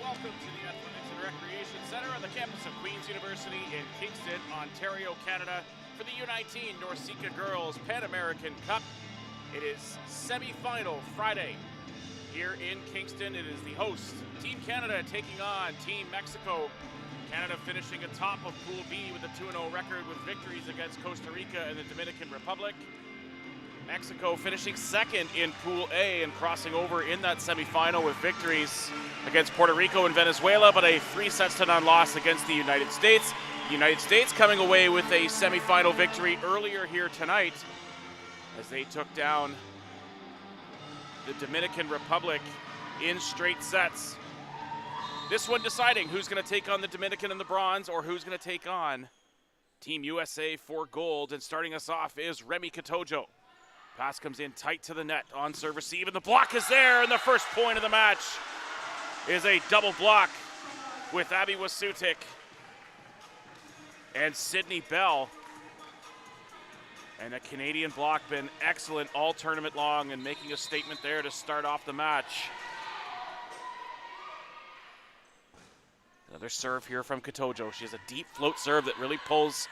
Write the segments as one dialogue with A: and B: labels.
A: Welcome to the Athletics and Recreation Center on the campus of Queen's University in Kingston, Ontario, Canada, for the U19 Norseca Girls Pan American Cup. It is semi-final Friday here in Kingston. It is the host, Team Canada, taking on Team Mexico. Canada finishing atop of Pool B with a 2-0 record with victories against Costa Rica and the Dominican Republic. Mexico finishing second in Pool A and crossing over in that semifinal with victories against Puerto Rico and Venezuela, but a 3-0 loss against the United States. The United States coming away with a semifinal victory earlier here tonight as they took down the Dominican Republic in straight sets. This one deciding who's going to take on the Dominican in the bronze or who's going to take on Team USA for gold. And starting us off is Remy Katojo. Pass comes in tight to the net on serve receive, and the block is there, and the first point of the match is a double block with Abby Wasutik and Sydney Bell. And a Canadian block been excellent all tournament long and making a statement there to start off the match. Another serve here from Katojo. She has a deep float serve that really pulls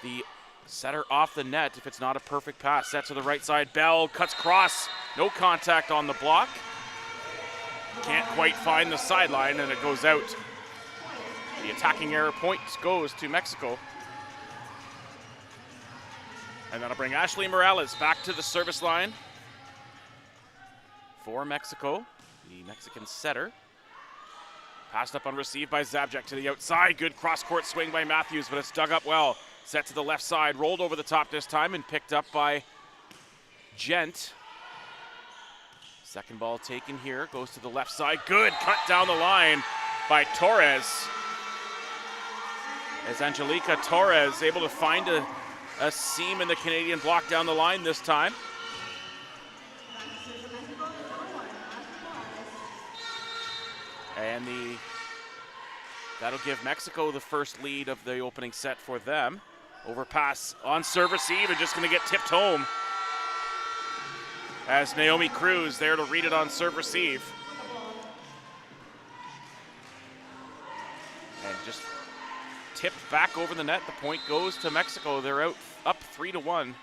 A: the setter off the net if it's not a perfect pass. Set to the right side. Bell cuts cross. No contact on the block. Can't quite find the sideline, and it goes out. The attacking error point goes to Mexico. And that'll bring Ashley Morales back to the service line for Mexico, the Mexican setter. Passed up on receive by Zabjak to the outside. Good cross-court swing by Matthews, but it's dug up well. Set to the left side, rolled over the top this time and picked up by Gent. Second ball taken here, goes to the left side. Good cut down the line by Torres. As Angelica Torres able to find a seam in the Canadian block down the line this time. And that'll give Mexico the first lead of the opening set for them. Overpass on serve receive and just going to get tipped home as Naomi Cruz there to read it on serve receive. And just tipped back over the net. The point goes to Mexico. They're up 3-1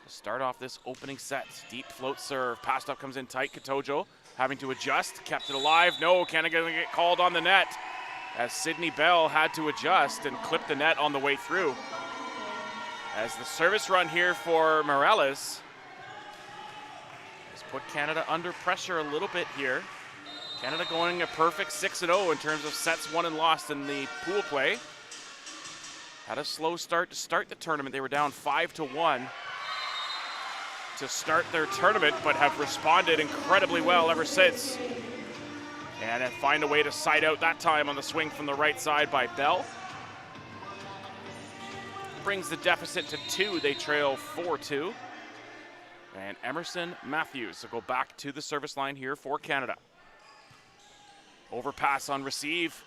A: to start off this opening set. Deep float serve. Passed up comes in tight. Katojo having to adjust. Kept it alive. No, Canada going to get called on the net as Sydney Bell had to adjust and clip the net on the way through. As the service run here for Morales has put Canada under pressure a little bit here. Canada going a perfect 6-0 in terms of sets won and lost in the pool play. Had a slow start to start the tournament. They were down 5-1 to start their tournament, but have responded incredibly well ever since. And find a way to side out that time on the swing from the right side by Bell. Brings the deficit to 2. They trail 4-2. And Emerson Matthews will go back to the service line here for Canada. Overpass on receive.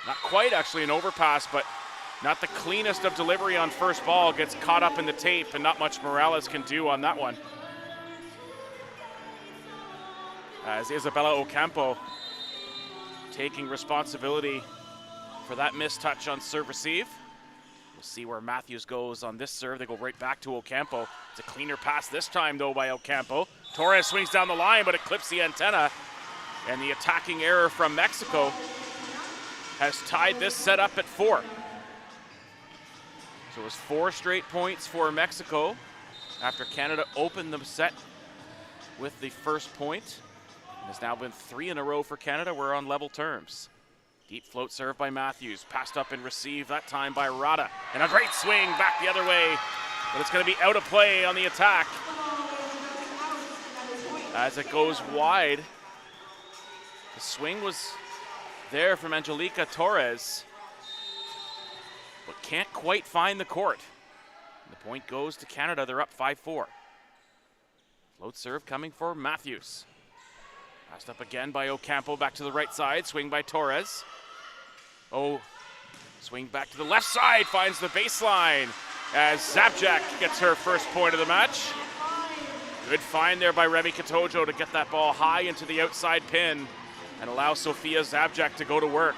A: Not quite actually an overpass, but not the cleanest of delivery on first ball. Gets caught up in the tape, and not much Morales can do on that one. As Isabella Ocampo taking responsibility for that missed touch on serve receive. We'll see where Matthews goes on this serve. They go right back to Ocampo. It's a cleaner pass this time, though, by Ocampo. Torres swings down the line, but it clips the antenna. And the attacking error from Mexico has tied this set up at 4. So it was 4 straight points for Mexico after Canada opened the set with the first point. It has now been 3 in a row for Canada. We're on level terms. Deep float serve by Matthews. Passed up and received that time by Rada. And a great swing back the other way. But it's going to be out of play on the attack as it goes wide. The swing was there from Angelica Torres, but can't quite find the court. And the point goes to Canada. They're up 5-4. Float serve coming for Matthews. Passed up again by Ocampo, back to the right side. Swing by Torres. Oh, swing back to the left side, finds the baseline as Zabjak gets her first point of the match. Good find there by Remy Katojo to get that ball high into the outside pin and allow Sofia Zabjak to go to work.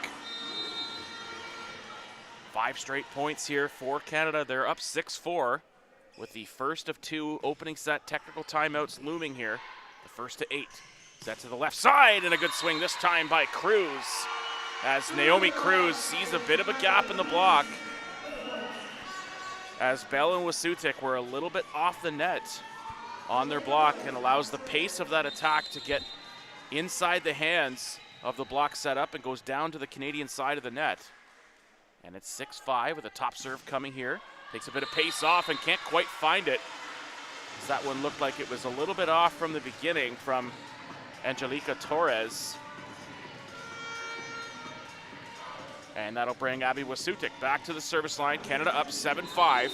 A: 5 straight points here for Canada. They're up 6-4 with the first of 2 opening set technical timeouts looming here. The first to 8. Set to the left side, and a good swing this time by Cruz, as Naomi Cruz sees a bit of a gap in the block, as Bell and Wasutik were a little bit off the net on their block, and allows the pace of that attack to get inside the hands of the block setup and goes down to the Canadian side of the net. And it's 6-5 with a top serve coming here. Takes a bit of pace off and can't quite find it. That one looked like it was a little bit off from the beginning from Angelica Torres. And that'll bring Abby Wasutik back to the service line. Canada up 7-5.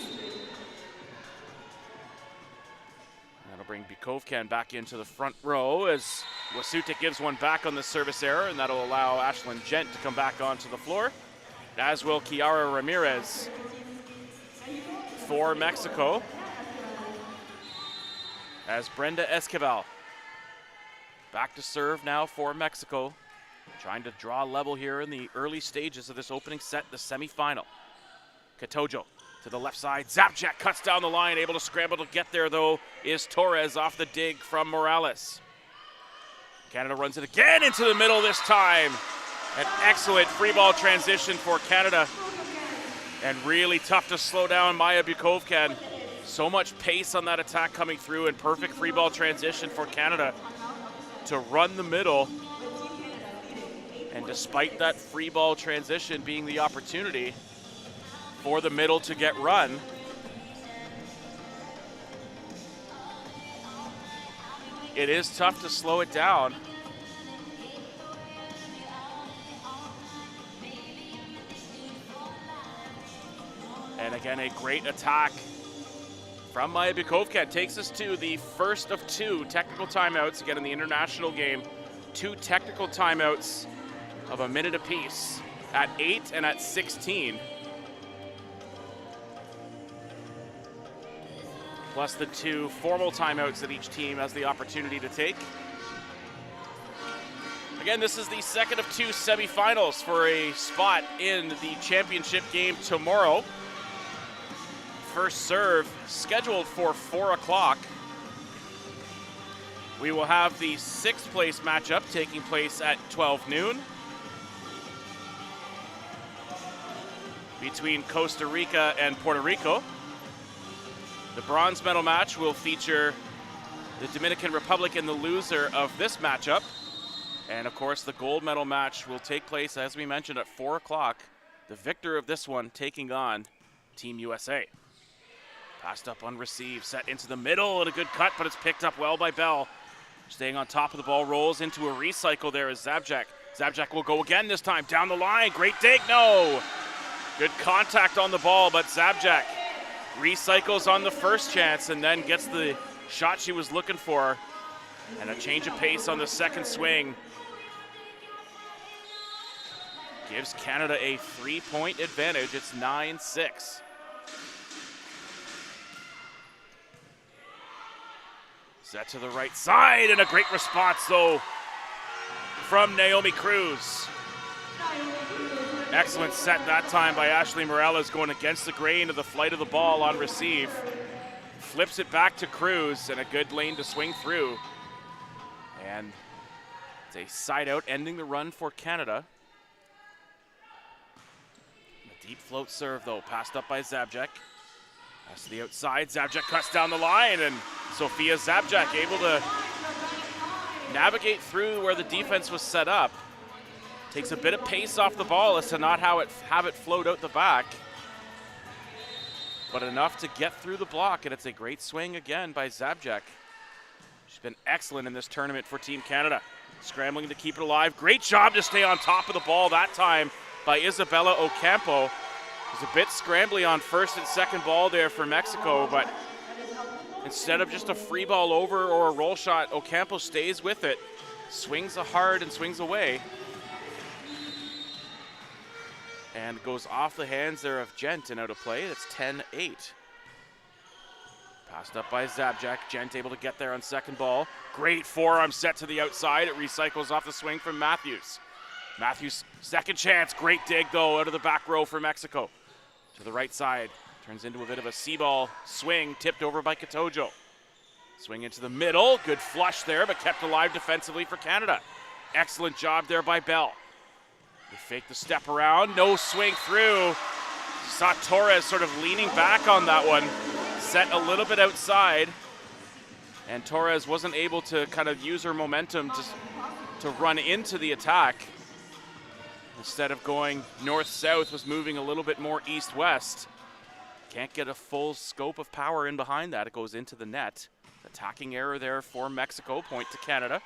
A: That'll bring Bukovkin back into the front row as Wasutik gives one back on the service error, and that'll allow Ashlyn Gent to come back onto the floor, as will Kiara Ramirez for Mexico. As Brenda Esquivel back to serve now for Mexico, trying to draw level here in the early stages of this opening set, the semifinal. Katojo to the left side. Zabjak cuts down the line, able to scramble to get there though is Torres off the dig from Morales. Canada runs it again into the middle this time. An excellent free ball transition for Canada, and really tough to slow down Maya Bukovkin. So much pace on that attack coming through, and perfect free ball transition for Canada to run the middle. And despite that free ball transition being the opportunity for the middle to get run, it is tough to slow it down. And again, a great attack from Maya Bukovkin. Takes us to the first of 2 technical timeouts. Again, in the international game, 2 technical timeouts of a minute apiece at 8 and at 16. Plus the 2 formal timeouts that each team has the opportunity to take. Again, this is the second of 2 semifinals for a spot in the championship game tomorrow. First serve scheduled for 4 o'clock. We will have the 6th place matchup taking place at 12 noon between Costa Rica and Puerto Rico. The bronze medal match will feature the Dominican Republic and the loser of this matchup. And of course, the gold medal match will take place, as we mentioned, at 4 o'clock. The victor of this one taking on Team USA. Passed up on receive, set into the middle, and a good cut, but it's picked up well by Bell. Staying on top of the ball, rolls into a recycle there is Zabjak. Zabjak will go again this time, down the line, great dig, no! Good contact on the ball, but Zabjak recycles on the first chance and then gets the shot she was looking for. And a change of pace on the second swing gives Canada a 3-point advantage. It's 9-6. Set to the right side, and a great response though from Naomi Cruz. Excellent set that time by Ashley Morales, going against the grain of the flight of the ball on receive. Flips it back to Cruz, and a good lane to swing through. And it's a side out, ending the run for Canada. A deep float serve though, passed up by Zabjak. Pass to the outside, Zabjak cuts down the line, and Sofia Zabjak able to navigate through where the defense was set up. Takes a bit of pace off the ball as to not have it float out the back, but enough to get through the block, and it's a great swing again by Zabjak. She's been excellent in this tournament for Team Canada. Scrambling to keep it alive. Great job to stay on top of the ball that time by Isabella Ocampo. It was a bit scrambly on first and second ball there for Mexico, but instead of just a free ball over or a roll shot, Ocampo stays with it, swings hard and swings away, and goes off the hands there of Gent and out of play. That's 10-8. Passed up by Zabjak. Gent able to get there on second ball. Great forearm set to the outside. It recycles off the swing from Matthews. Matthews, second chance. Great dig, though, out of the back row for Mexico. To the right side. Turns into a bit of a C-ball swing, tipped over by Katojo. Swing into the middle. Good flush there, but kept alive defensively for Canada. Excellent job there by Bell. They fake the step around. No swing through. You saw Torres sort of leaning back on that one. Set a little bit outside. And Torres wasn't able to kind of use her momentum to run into the attack. Instead of going north-south, was moving a little bit more east-west. Can't get a full scope of power in behind that. It goes into the net. Attacking error there for Mexico. Point to Canada.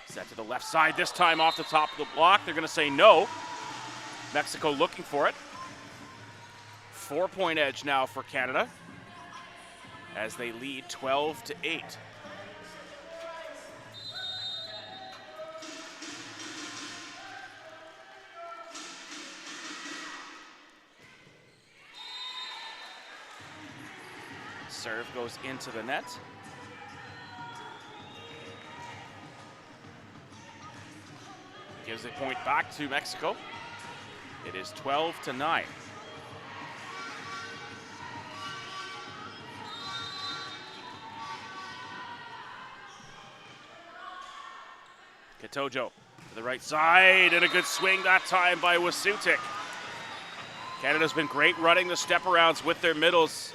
A: Set to the left side this time off the top of the block. They're going to say no. Mexico looking for it. 4-point edge now for Canada as they lead 12-8. Serve goes into the net. Gives a point back to Mexico. It is 12-9. Katojo to the right side, and a good swing that time by Wasutik. Canada's been great running the step-arounds with their middles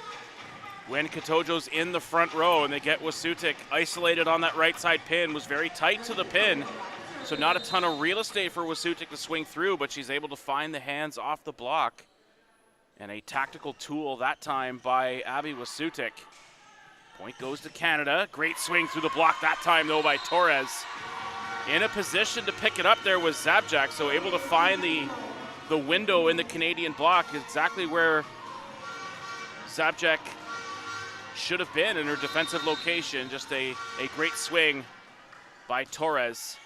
A: when Katojo's in the front row, and they get Wasutik isolated on that right side pin. Was very tight to the pin, so not a ton of real estate for Wasutik to swing through, but she's able to find the hands off the block. And a tactical tool that time by Abby Wasutik. Point goes to Canada. Great swing through the block that time, though, by Torres. In a position to pick it up there was Zabjak, so able to find the window in the Canadian block, exactly where Zabjak should have been in her defensive location. Just a great swing by Torres.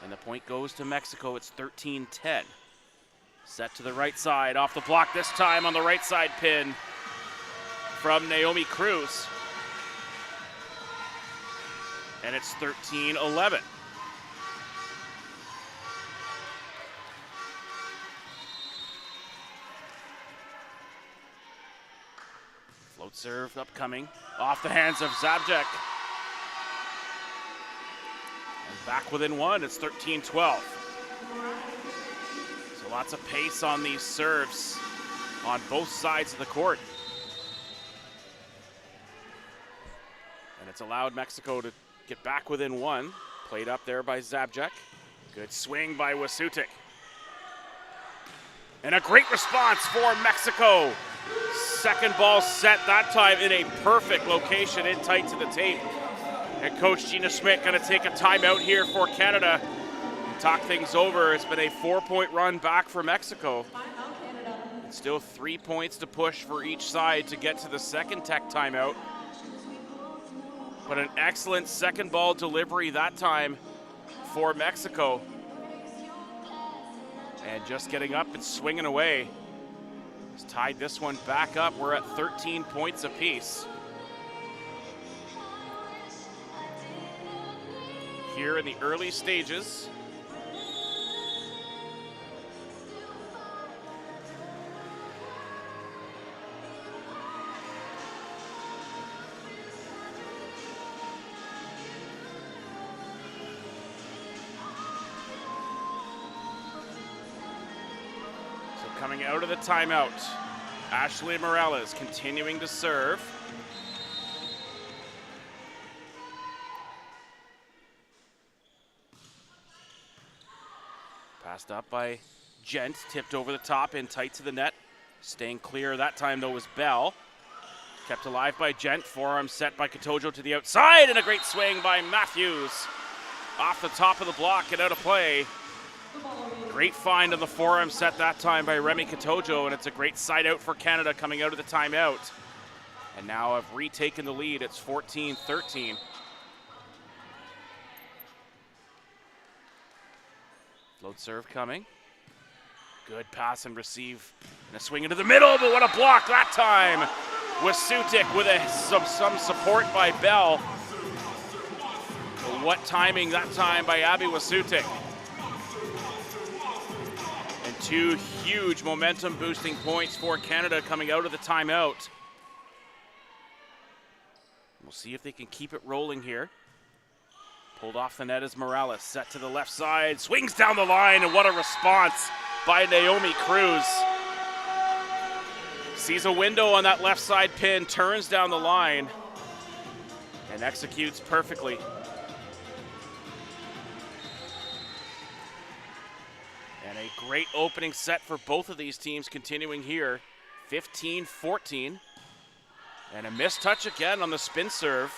A: And the point goes to Mexico. It's 13-10. Set to the right side, off the block this time on the right side pin from Naomi Cruz. And it's 13-11. Float serve upcoming, off the hands of Zabjak. And back within one, it's 13-12. So lots of pace on these serves on both sides of the court. And it's allowed Mexico to get back within one. Played up there by Zabjak. Good swing by Wasutik. And a great response for Mexico. Second ball set that time in a perfect location, in tight to the tape. And Coach Gina Schmidt going to take a timeout here for Canada and talk things over. It's been a 4-point run back for Mexico. And still 3 points to push for each side to get to the second tech timeout. But an excellent second ball delivery that time for Mexico. And just getting up and swinging away. Has tied this one back up. We're at 13 points apiece. Here in the early stages. Coming out of the timeout, Ashley Morales continuing to serve. Passed up by Gent, tipped over the top in tight to the net. Staying clear that time though was Bell. Kept alive by Gent, forearm set by Katojo to the outside, and a great swing by Matthews. Off the top of the block and out of play. Great find on the forearm set that time by Remy Katojo, and it's a great side out for Canada coming out of the timeout. And now have retaken the lead. It's 14-13. Float serve coming. Good pass and receive. And a swing into the middle, but what a block that time Wasutik with some support by Bell. But what timing that time by Abby Wasutik. And 2 huge momentum boosting points for Canada coming out of the timeout. We'll see if they can keep it rolling here. Pulled off the net as Morales, set to the left side, swings down the line, and what a response by Naomi Cruz. Sees a window on that left side pin, turns down the line, and executes perfectly. And a great opening set for both of these teams continuing here, 15-14. And a missed touch again on the spin serve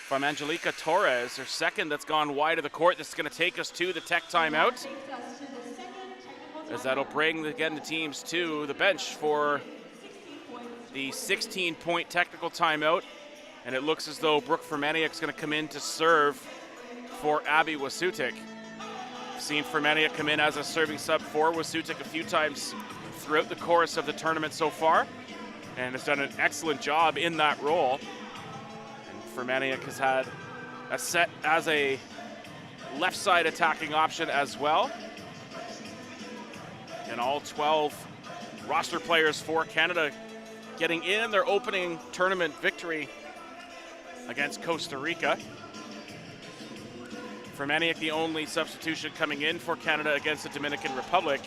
A: from Angelica Torres, her second that's gone wide of the court. This is going to take us to the tech timeout, as that'll bring again the teams to the bench for the 16-point technical timeout. And it looks as though Brooke Fermaniuk's going to come in to serve for Abby Wasutik. Seen Fermaniuk come in as a serving sub for Wasutik a few times throughout the course of the tournament so far, and has done an excellent job in that role. And Fermaniuk has had a set as a left side attacking option as well. And all 12 roster players for Canada getting in their opening tournament victory against Costa Rica. Fermaniuk, the only substitution coming in for Canada against the Dominican Republic.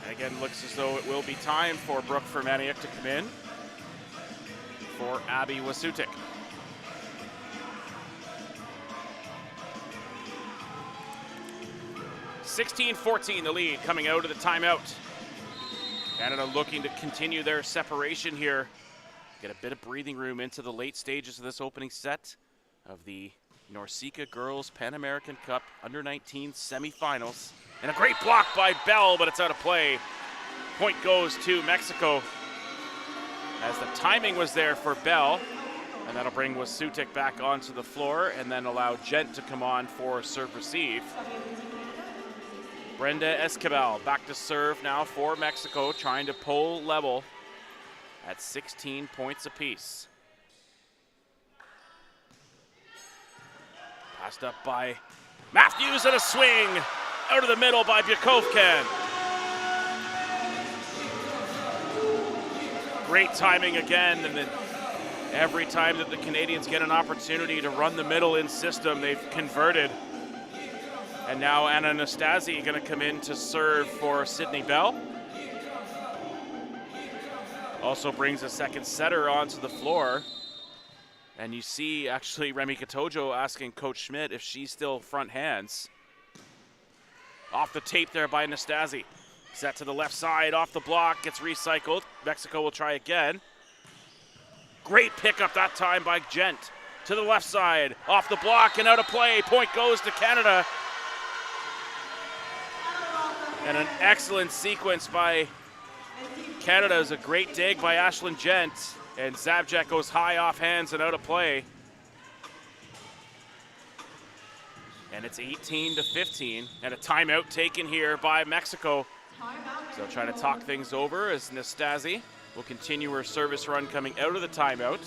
A: And again, looks as though it will be time for Brooke Fermaniuk to come in for Abby Wasutik. (16-14) the lead coming out of the timeout. Canada looking to continue their separation here. Get a bit of breathing room into the late stages of this opening set of the NORCECA Girls Pan American Cup Under-19 semifinals. And a great block by Bell, but it's out of play. Point goes to Mexico, as the timing was there for Bell. And that'll bring Wasutik back onto the floor and then allow Gent to come on for serve receive. Brenda Esquivel back to serve now for Mexico, trying to pull level at 16 points apiece. Passed up by Matthews, and a swing out of the middle by Bjakovkan. Great timing again, and then every time that the Canadians get an opportunity to run the middle in system, they've converted. And now Anna Nastasi going to come in to serve for Sydney Bell. Also brings a second setter onto the floor. And you see actually Remi Katojo asking Coach Schmidt if she's still front hands. Off the tape there by Nastasi. Set to the left side, off the block, gets recycled. Mexico will try again. Great pickup that time by Gent. To the left side, off the block and out of play. Point goes to Canada. And an excellent sequence by Canada is a great dig by Ashlyn Gent. And Zabjek goes high off hands and out of play. And it's 18-15. And a timeout taken here by Mexico. So trying to talk things over as Nastasi will continue her service run coming out of the timeout.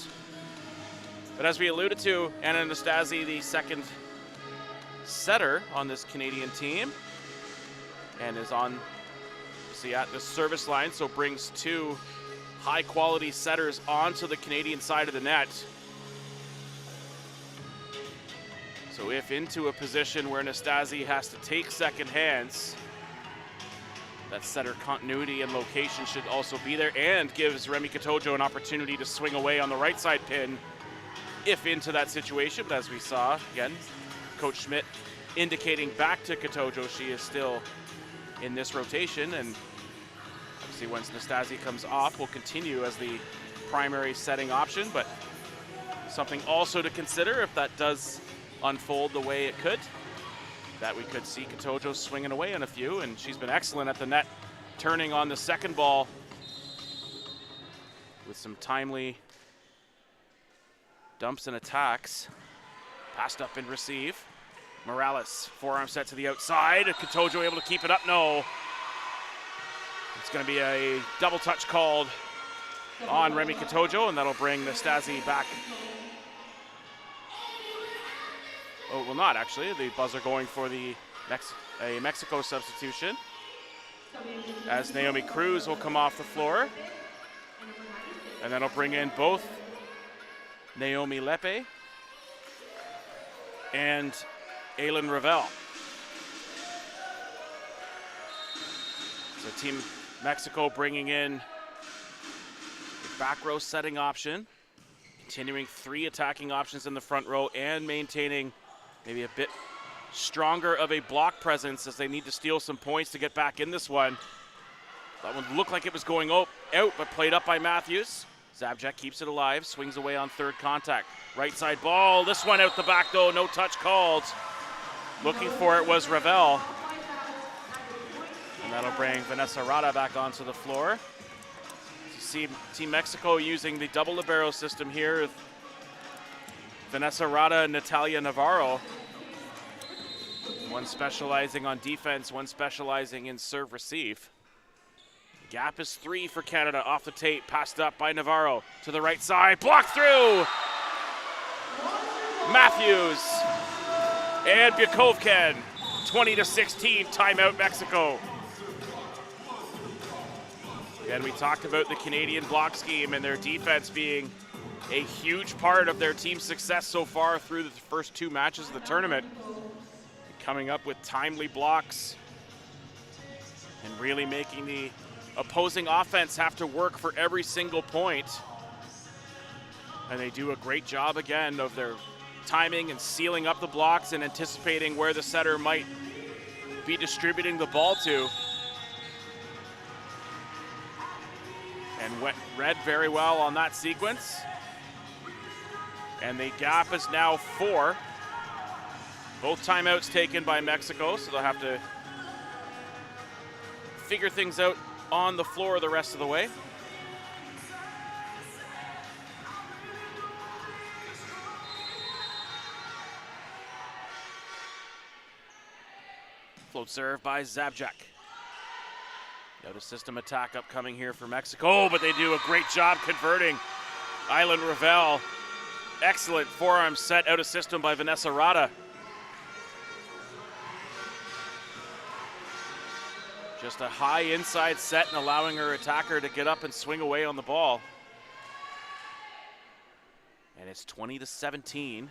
A: But as we alluded to, Anna Nastasi, the second setter on this Canadian team, and is on, at the service line, so brings 2 high-quality setters onto the Canadian side of the net. So if into a position where Nastasi has to take second hands, that setter continuity and location should also be there, and gives Remi Katojo an opportunity to swing away on the right side pin if into that situation. But as we saw, again, Coach Schmidt indicating back to Katojo she is still in this rotation, and obviously once Nastasi comes off, will continue as the primary setting option, but something also to consider if that does unfold the way it could, that we could see Katojo swinging away on a few, and she's been excellent at the net, turning on the second ball with some timely dumps and attacks. Passed up and receive. Morales, forearm set to the outside. Katojo able to keep it up? No. It's going to be a double touch called on Remy Katojo, and that'll bring Nastasi back. Oh, it will not actually. The buzzer going for the Mexico substitution, as Naomi Cruz will come off the floor. And that'll bring in both Naomi Lepe and Aylin Ravel. So Team Mexico bringing in the back row setting option, continuing 3 attacking options in the front row and maintaining maybe a bit stronger of a block presence as they need to steal some points to get back in this one. That one looked like it was going out, but played up by Matthews. Zabjak keeps it alive, swings away on third contact. Right side ball, this one out the back though, no touch called. Looking for it was Ravel. And that'll bring Vanessa Rada back onto the floor. You see Team Mexico using the double libero system here with Vanessa Rada and Natalia Navarro. One specializing on defense, one specializing in serve-receive. Gap is 3 for Canada off the tape, passed up by Navarro to the right side, blocked through! Matthews and Bukovkin, 20-16, timeout Mexico. Again, we talked about the Canadian block scheme and their defense being a huge part of their team's success so far through the first 2 matches of the tournament. Coming up with timely blocks and really making the opposing offense have to work for every single point. And they do a great job again of their timing and sealing up the blocks and anticipating where the setter might be distributing the ball to. And read very well on that sequence. And the gap is now 4. Both timeouts taken by Mexico, so they'll have to figure things out on the floor the rest of the way. Float serve by Zabjak. Out of system attack upcoming here for Mexico, but they do a great job converting. Aylin Ravel, excellent forearm set out of system by Vanessa Rada. Just a high inside set and allowing her attacker to get up and swing away on the ball. And it's 20-17.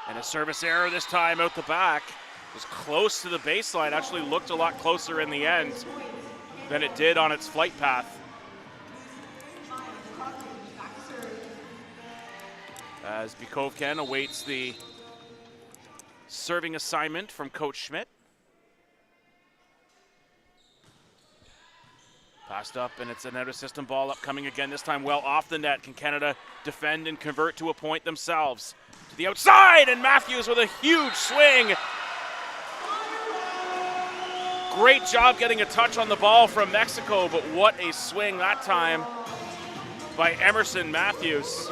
A: And a service error this time out the back. Was close to the baseline, actually looked a lot closer in the end than it did on its flight path. As Bukovkin awaits the serving assignment from Coach Schmidt. Passed up, and it's an out-of-system ball upcoming again, this time well off the net. Can Canada defend and convert to a point themselves? To the outside, and Matthews with a huge swing. Great job getting a touch on the ball from Mexico, but what a swing that time by Emerson Matthews.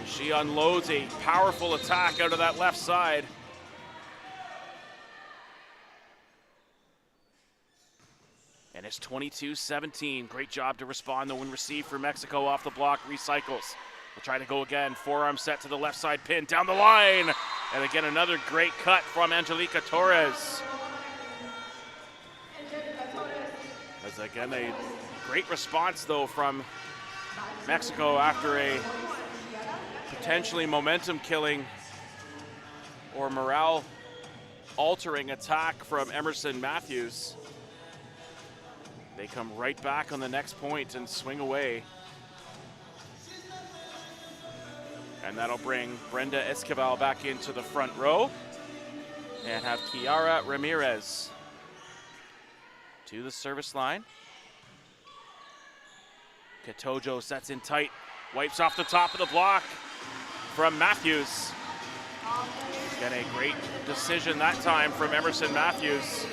A: She unloads a powerful attack out of that left side. And it's 22-17. Great job to respond, though, when received for Mexico off the block, recycles. We'll try to go again. Forearm set to the left side pin, down the line. And again, another great cut from Angelica Torres. As again, a great response, though, from Mexico after a potentially momentum-killing or morale-altering attack from Emerson Matthews. They come right back on the next point and swing away. And that'll bring Brenda Esquivel back into the front row and have Kiara Ramirez to the service line. Katojo sets in tight, wipes off the top of the block from Matthews. Again, a great decision that time from Emerson Matthews.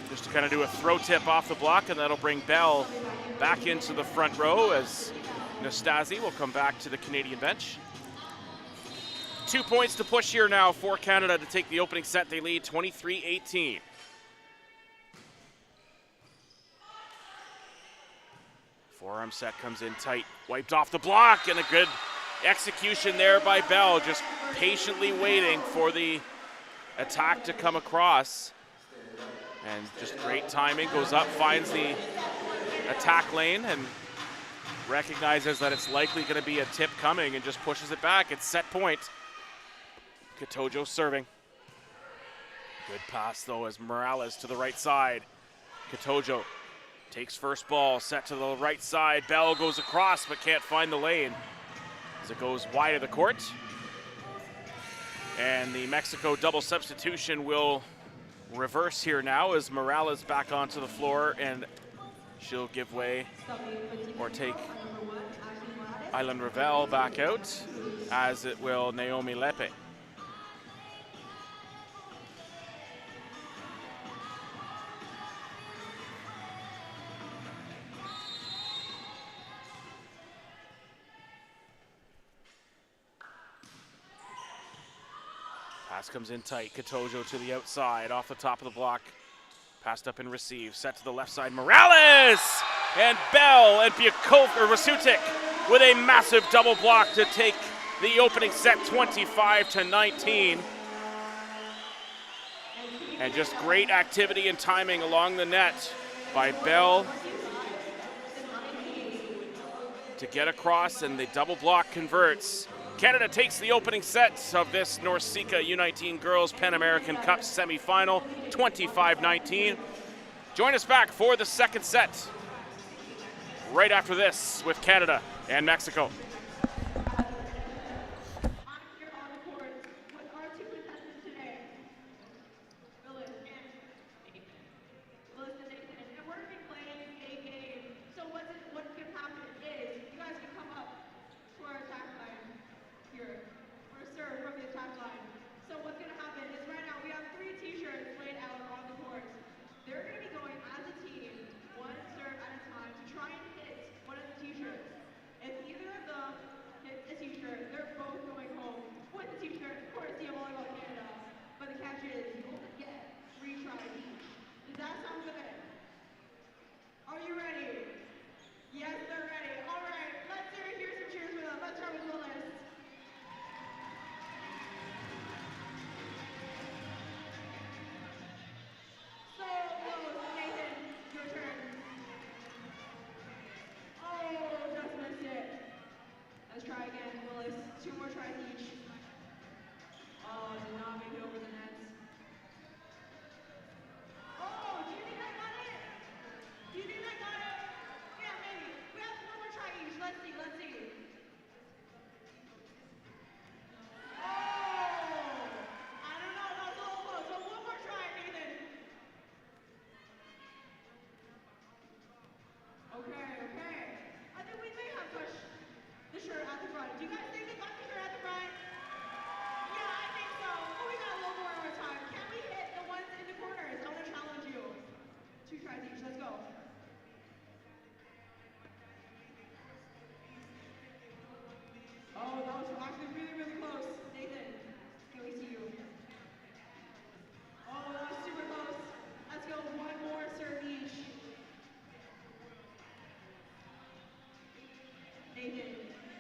A: Just to kind of do a throw tip off the block, and that'll bring Bell back into the front row as Nastasi will come back to the Canadian bench. 2 points to push here now for Canada to take the opening set. They lead 23-18. Forearm set comes in tight, wiped off the block, and a good execution there by Bell, just patiently waiting for the attack to come across. And just great timing, goes up, finds the attack lane, and recognizes that it's likely going to be a tip coming and just pushes it back. It's set point. Katojo serving. Good pass though as Morales to the right side. Katojo takes first ball, set to the right side. Bell goes across but can't find the lane as it goes wide of the court. And the Mexico double substitution will reverse here now as Morales back onto the floor, and she'll give way or take Island Ravel back out, as it will Naomi Lepe. Pass comes in tight. Katojo to the outside, off the top of the block. Passed up and received. Set to the left side. Morales! And Bell and Rasutic with a massive double block to take the opening set 25-19. And just great activity and timing along the net by Bell to get across, and the double block converts. Canada takes the opening set of this NORCECA U19 Girls Pan American Cup semifinal, 25-19. Join us back for the second set right after this with Canada and Mexico.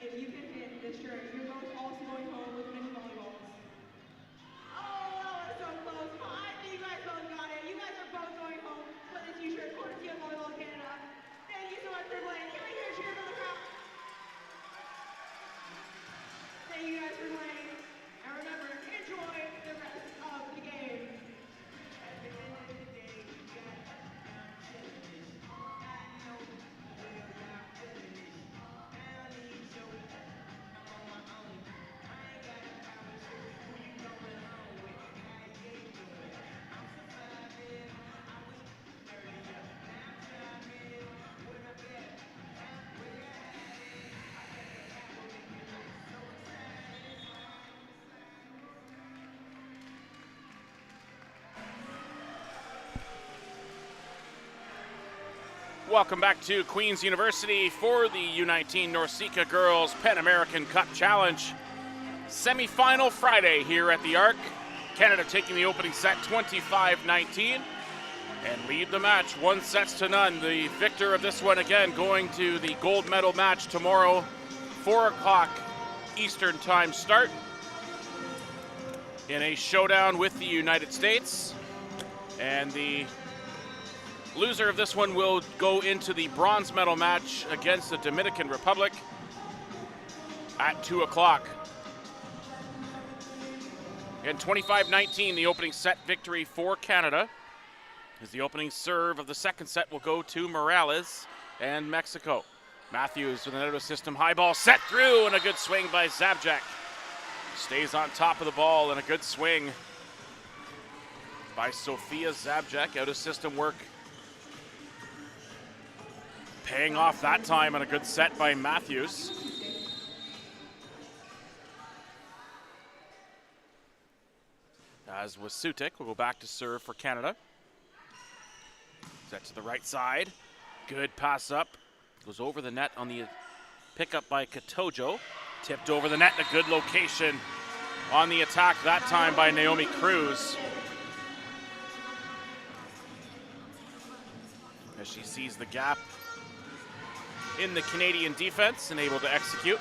B: If you can hit this shirt, you're both also going home with mini volleyballs. Oh, that was so close. I think you guys both got it. You guys are both going home with a t-shirt courtesy of Volleyball Canada. Thank you so much for playing. Can we hear a cheer from the crowd? Thank you guys for playing. And remember, enjoy the rest of the game.
A: Welcome back to Queen's University for the U19 NORCECA Girls Pan American Cup Challenge. Semi-final Friday here at the Arc. Canada taking the opening set 25-19 and lead the match 1-0. The victor of this one again going to the gold medal match tomorrow, 4 o'clock Eastern time start in a showdown with the United States. And the loser of this one will go into the bronze medal match against the Dominican Republic at 2 o'clock. And 25-19, the opening set victory for Canada, as the opening serve of the second set will go to Morales and Mexico. Matthews with an out-of-system high ball set through, and a good swing by Zabjak. Stays on top of the ball, and a good swing by Sofia Zabjak. Out-of-system work paying off that time, and a good set by Matthews. As was Sutik, will go back to serve for Canada. Set to the right side. Good pass up. Goes over the net on the pickup by Katojo. Tipped over the net in a good location on the attack that time by Naomi Cruz. As she sees the gap in the Canadian defense and able to execute.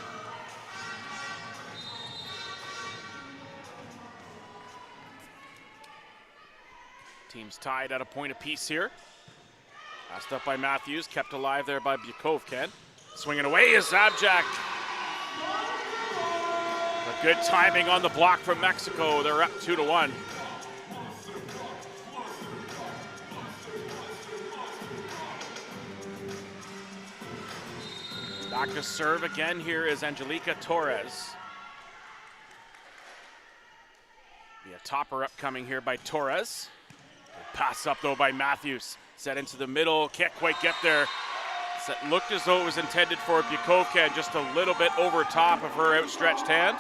A: Teams tied at a point apiece here. Passed up by Matthews, kept alive there by Bukovkin. Swinging away is Zabjak. But good timing on the block from Mexico. They're up 2-1. Back to serve again here is Angelica Torres. Be a topper upcoming here by Torres. Pass up though by Matthews. Set into the middle, can't quite get there. Set looked as though it was intended for Bukovkin, just a little bit over top of her outstretched hand.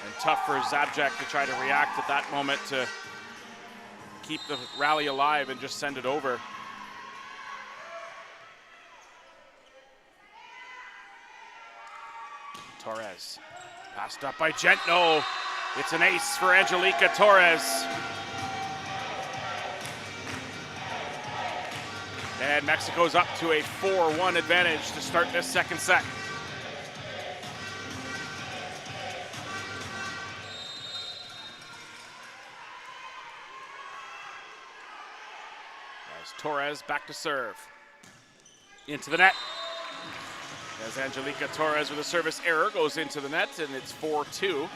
A: And tough for Zabjak to try to react at that moment to keep the rally alive and just send it over. Torres, passed up by Gentno. It's an ace for Angelica Torres. And Mexico's up to a 4-1 advantage to start this second set. As Torres back to serve. Into the net. As Angelica Torres with a service error goes into the net, and it's 4-2.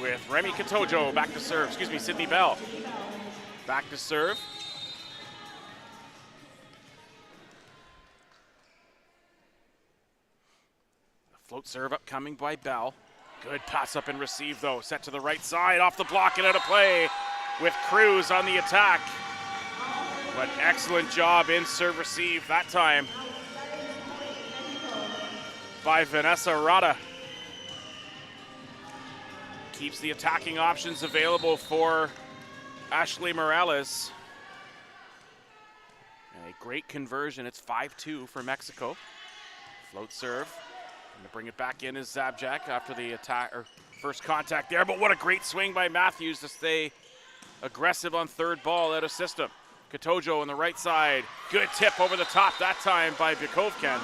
A: With Remy Katojo back to serve, Sydney Bell. Back to serve. Float serve upcoming by Bell. Good pass up and receive though. Set to the right side, off the block and out of play with Cruz on the attack. But excellent job in serve receive that time by Vanessa Rada. Keeps the attacking options available for Ashley Morales. And a great conversion. It's 5-2 for Mexico. Float serve. And to bring it back in is Zabjak after the attack or first contact there. But what a great swing by Matthews to stay aggressive on third ball out of system. Katojo on the right side. Good tip over the top that time by Bukovkin.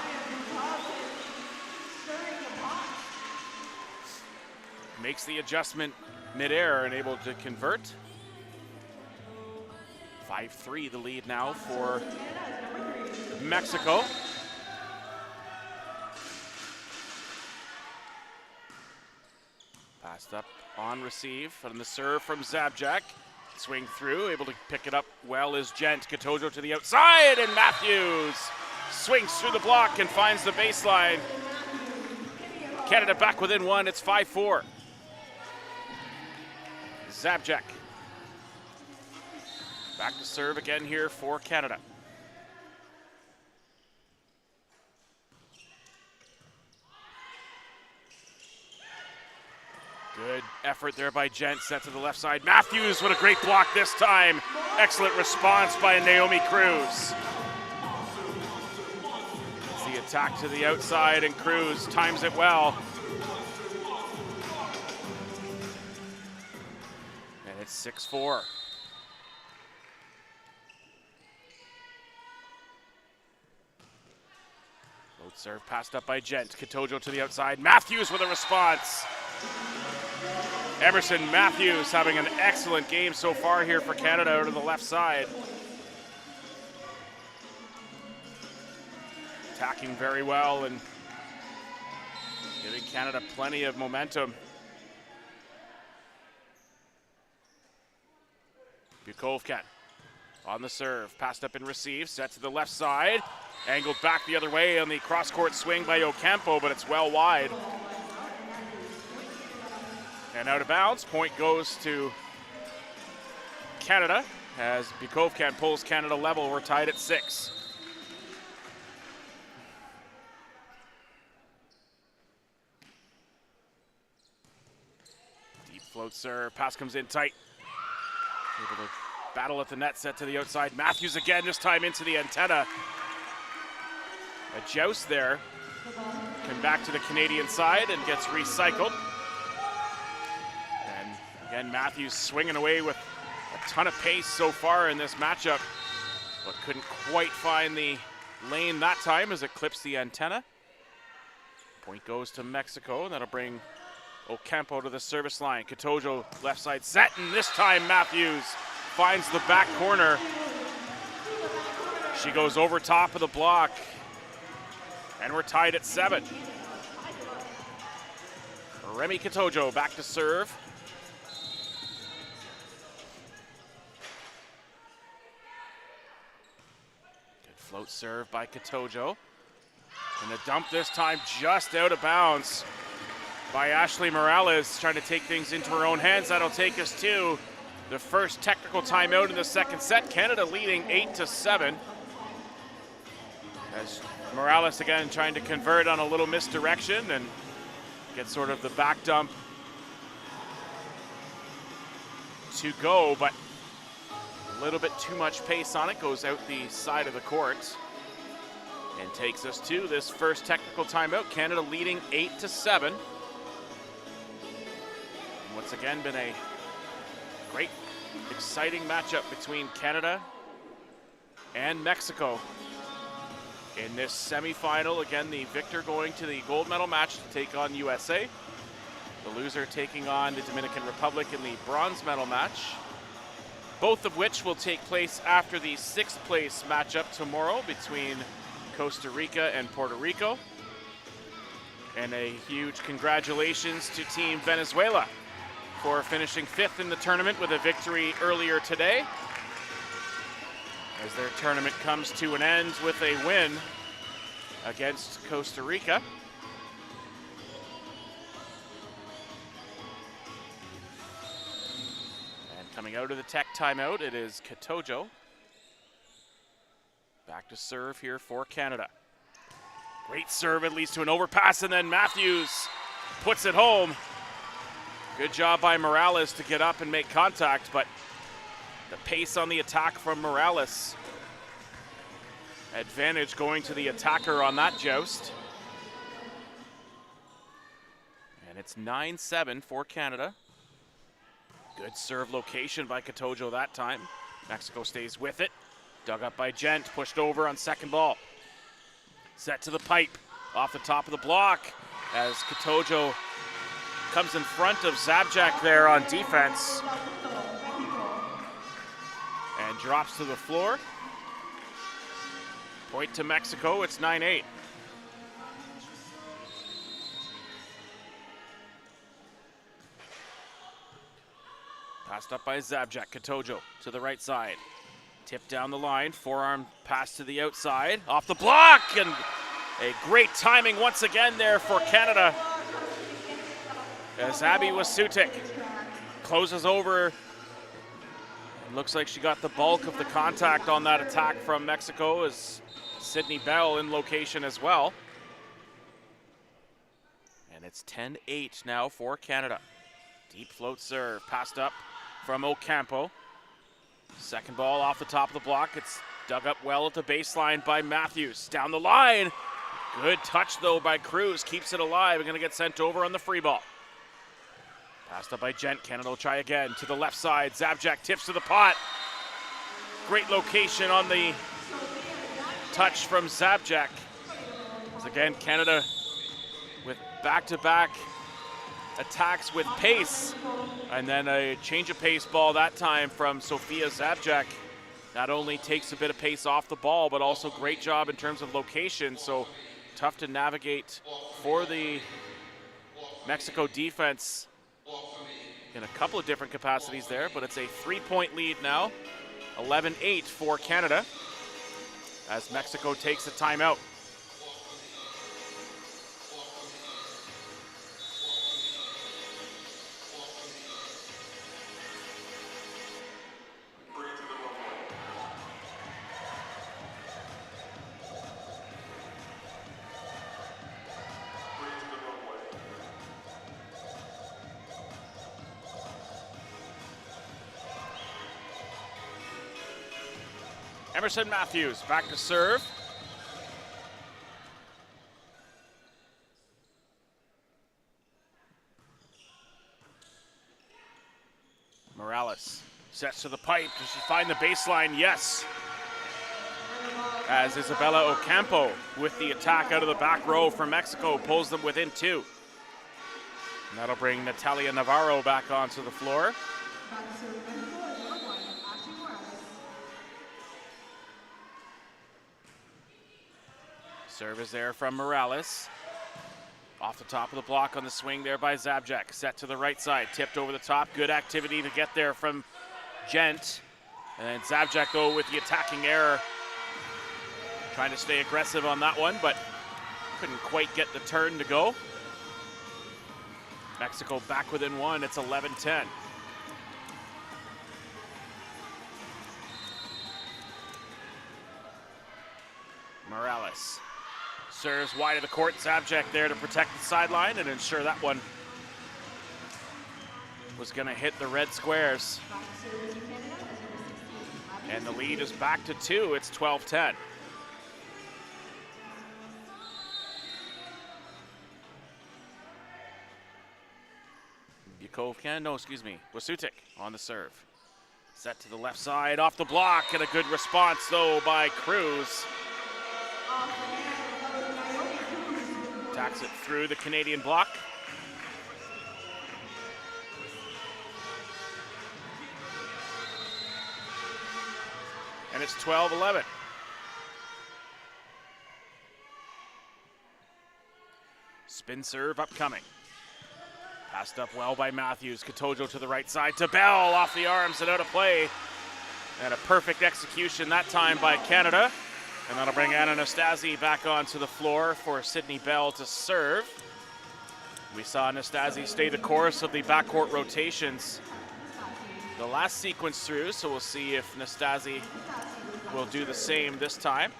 A: Makes the adjustment midair and able to convert. 5-3 the lead now for Mexico. Passed up on receive on the serve from Zabjak. Swing through, able to pick it up well is Gent. Katojo to the outside, and Matthews swings through the block and finds the baseline. Canada back within one, it's 5-4. Zabjak. Back to serve again here for Canada. Good effort there by Gent, set to the left side. Matthews, what a great block this time. Excellent response by Naomi Cruz. The Attack to the outside, and Cruz times it well. And it's 6-4. Float serve passed up by Gent. Katojo to the outside. Matthews with a response. Emerson Matthews having an excellent game so far here for Canada out of the left side. Attacking very well and giving Canada plenty of momentum. Bukovkin on the serve, passed up and received, set to the left side, angled back the other way on the cross-court swing by Ocampo, but it's well wide. And out of bounds, point goes to Canada as Bukovkin pulls Canada level. We're tied at 6. Deep float serve, pass comes in tight. Able to battle at the net, set to the outside. Matthews again, this time into the antenna. A joust there. Come back to the Canadian side and gets recycled. And again, Matthews swinging away with a ton of pace so far in this matchup, but couldn't quite find the lane that time as it clips the antenna. Point goes to Mexico, and that'll bring Ocampo to the service line. Katojo left side set, and this time Matthews finds the back corner. She goes over top of the block, and we're tied at 7. Remy Katojo back to serve. Good float serve by Katojo. And the dump this time just out of bounds by Ashley Morales, trying to take things into her own hands. That'll take us to the first technical timeout in the second set. Canada leading 8-7. As Morales again trying to convert on a little misdirection and get sort of the back dump to go, but a little bit too much pace on it, goes out the side of the court and takes us to this first technical timeout. Canada leading 8-7. Once again, been a great, exciting matchup between Canada and Mexico in this semifinal. Again, the victor going to the gold medal match to take on USA. The loser taking on the Dominican Republic in the bronze medal match. Both of which will take place after the 6th place matchup tomorrow between Costa Rica and Puerto Rico. And a huge congratulations to Team Venezuela for finishing 5th in the tournament with a victory earlier today, as their tournament comes to an end with a win against Costa Rica. And coming out of the tech timeout, it is Katojo. Back to serve here for Canada. Great serve, it leads to an overpass, and then Matthews puts it home. Good job by Morales to get up and make contact, but the pace on the attack from Morales. Advantage going to the attacker on that joust. And it's 9-7 for Canada. Good serve location by Katojo that time. Mexico stays with it. Dug up by Gent, pushed over on second ball. Set to the pipe, off the top of the block as Katojo comes in front of Zabjak there on defense and drops to the floor. Point to Mexico, it's 9-8. Passed up by Zabjak. Katojo to the right side. Tip down the line, forearm pass to the outside, off the block, and a great timing once again there for Canada as Abby Wasutik closes over. It looks like she got the bulk of the contact on that attack from Mexico, as Sydney Bell in location as well. And it's 10-8 now for Canada. Deep float serve, passed up from Ocampo. Second ball off the top of the block. It's dug up well at the baseline by Matthews. Down the line. Good touch, though, by Cruz. Keeps it alive. Going to get sent over on the free ball. Passed up by Gent. Canada will try again. To the left side. Zabjak tips to the pot. Great location on the touch from Zabjak. As again, Canada with back-to-back attacks with pace. And then a change of pace ball that time from Sofia Zabjak. Not only takes a bit of pace off the ball, but also great job in terms of location. So tough to navigate for the Mexico defense in a couple of different capacities there, but it's a 3-point lead now, 11-8 for Canada as Mexico takes a timeout. Emerson Matthews back to serve. Morales sets to the pipe. Does she find the baseline? Yes. As Isabella Ocampo with the attack out of the back row from Mexico pulls them within 2. And that'll bring Natalia Navarro back onto the floor. Serve is there from Morales. Off the top of the block on the swing there by Zabjak. Set to the right side, tipped over the top. Good activity to get there from Gent. And then Zabjak, though, with the attacking error. Trying to stay aggressive on that one, but couldn't quite get the turn to go. Mexico back within 1. It's 11-10. Morales serves wide of the court. Zabjak there to protect the sideline and ensure that one was going to hit the red squares. And the lead is back to 2. It's 12-10. Wasutik on the serve. Set to the left side, off the block, and a good response, though, by Cruz. Attacks it through the Canadian block. And it's 12-11. Spin serve upcoming. Passed up well by Matthews. Katojo to the right side to Bell, off the arms and out of play. And a perfect execution that time by Canada. And that'll bring Anastasi back onto the floor for Sydney Bell to serve. We saw Anastasi stay the course of the backcourt rotations the last sequence through, so we'll see if Nastasi will do the same this time.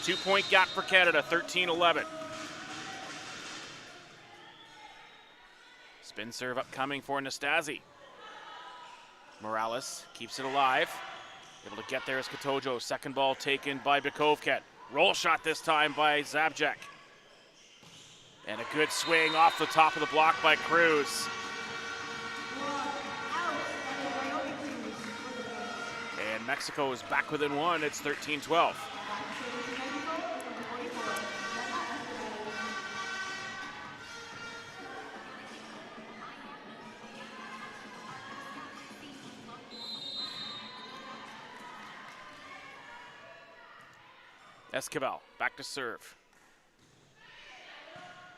A: 2-point gap for Canada, 13-11. Spin serve upcoming for Nastasi. Morales keeps it alive. Able to get there is Katojo. Second ball taken by Bukovkin. Roll shot this time by Zabjak. And a good swing off the top of the block by Cruz. And Mexico is back within 1. It's 13-12. Esquivel back to serve.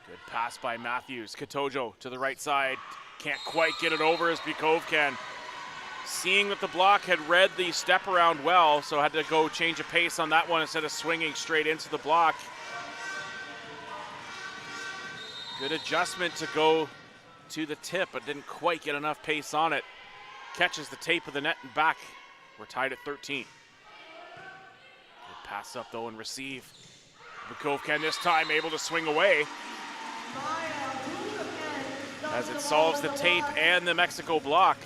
A: Good pass by Matthews. Katojo to the right side. Can't quite get it over as Bukovkin. Seeing that the block had read the step around well, so had to go change of pace on that one instead of swinging straight into the block. Good adjustment to go to the tip, but didn't quite get enough pace on it. Catches the tape of the net and back. We're tied at 13. Pass up though and receive. Bukovkin this time able to swing away as it solves the tape and the Mexico block.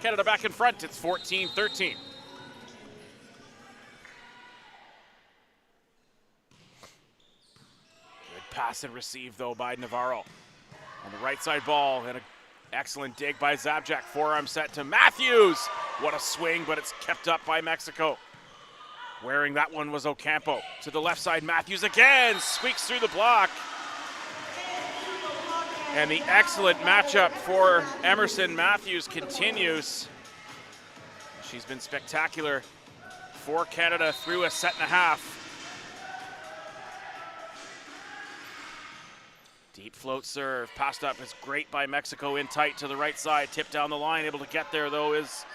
A: Canada back in front. It's 14-13. Good pass and receive, though, by Navarro. On the right side ball, and an excellent dig by Zabjak. Forearm set to Matthews. What a swing, but it's kept up by Mexico. Wearing that one was Ocampo. To the left side, Matthews again. Squeaks through the block. And the excellent matchup for Emerson Matthews continues. She's been spectacular for Canada through a set and a half. Deep float serve, passed up is great by Mexico in tight to the right side. Tipped down the line, able to get there though is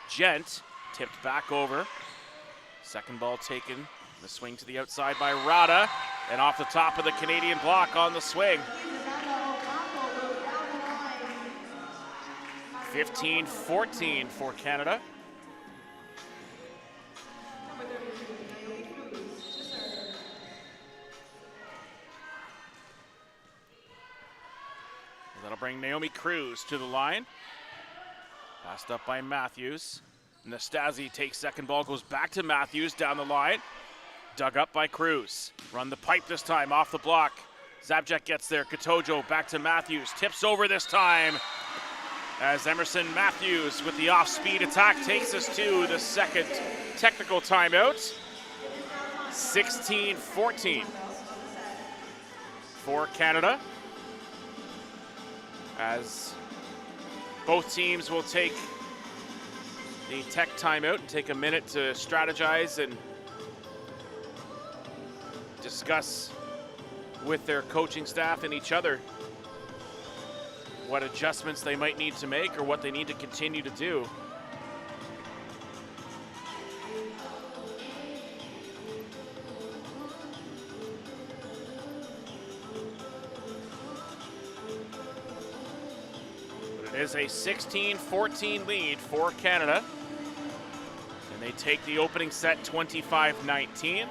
A: Gent. Tipped back over. Second ball taken. The swing to the outside by Rada. And off the top of the Canadian block on the swing. 15-14 for Canada. That'll bring Naomi Cruz to the line. Passed up by Matthews. Nastasi takes second ball, goes back to Matthews down the line. Dug up by Cruz. Run the pipe this time off the block. Zabjak gets there. Katojo back to Matthews. Tips over this time as Emerson Matthews with the off-speed attack takes us to the second technical timeout. 16-14 for Canada, as both teams will take the tech timeout and take a minute to strategize and discuss with their coaching staff and each other what adjustments they might need to make or what they need to continue to do. But it is a 16-14 lead for Canada, and they take the opening set 25-19.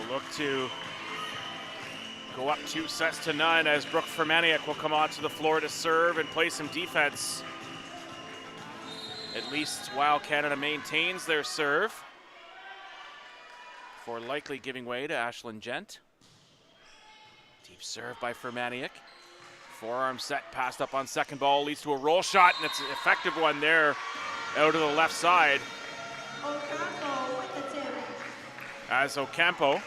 A: Look to go up 2-0 as Brooke Fermaniuk will come onto the floor to serve and play some defense, at least while Canada maintains their serve, before likely giving way to Ashlyn Gent. Deep serve by Fermaniuk. Forearm set, passed up on second ball, leads to a roll shot, and it's an effective one there out of the left side.
B: Ocampo with the tip.
A: As Ocampo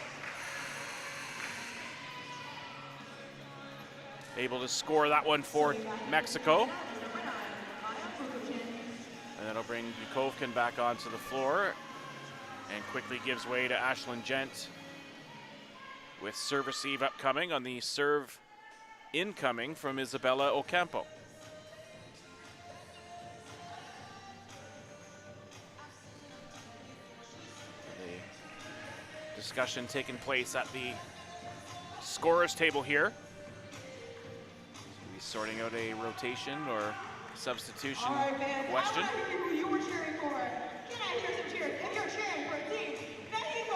A: able to score that one for Mexico. And that'll bring Bukovkin back onto the floor and quickly gives way to Ashlyn Gent with serve receive upcoming on the serve incoming from Isabella Ocampo. The discussion taking place at the scorer's table here. Sorting out a rotation or substitution question.
B: I want to hear who you were cheering for. Can I hear some cheers if you're cheering for Team Mexico?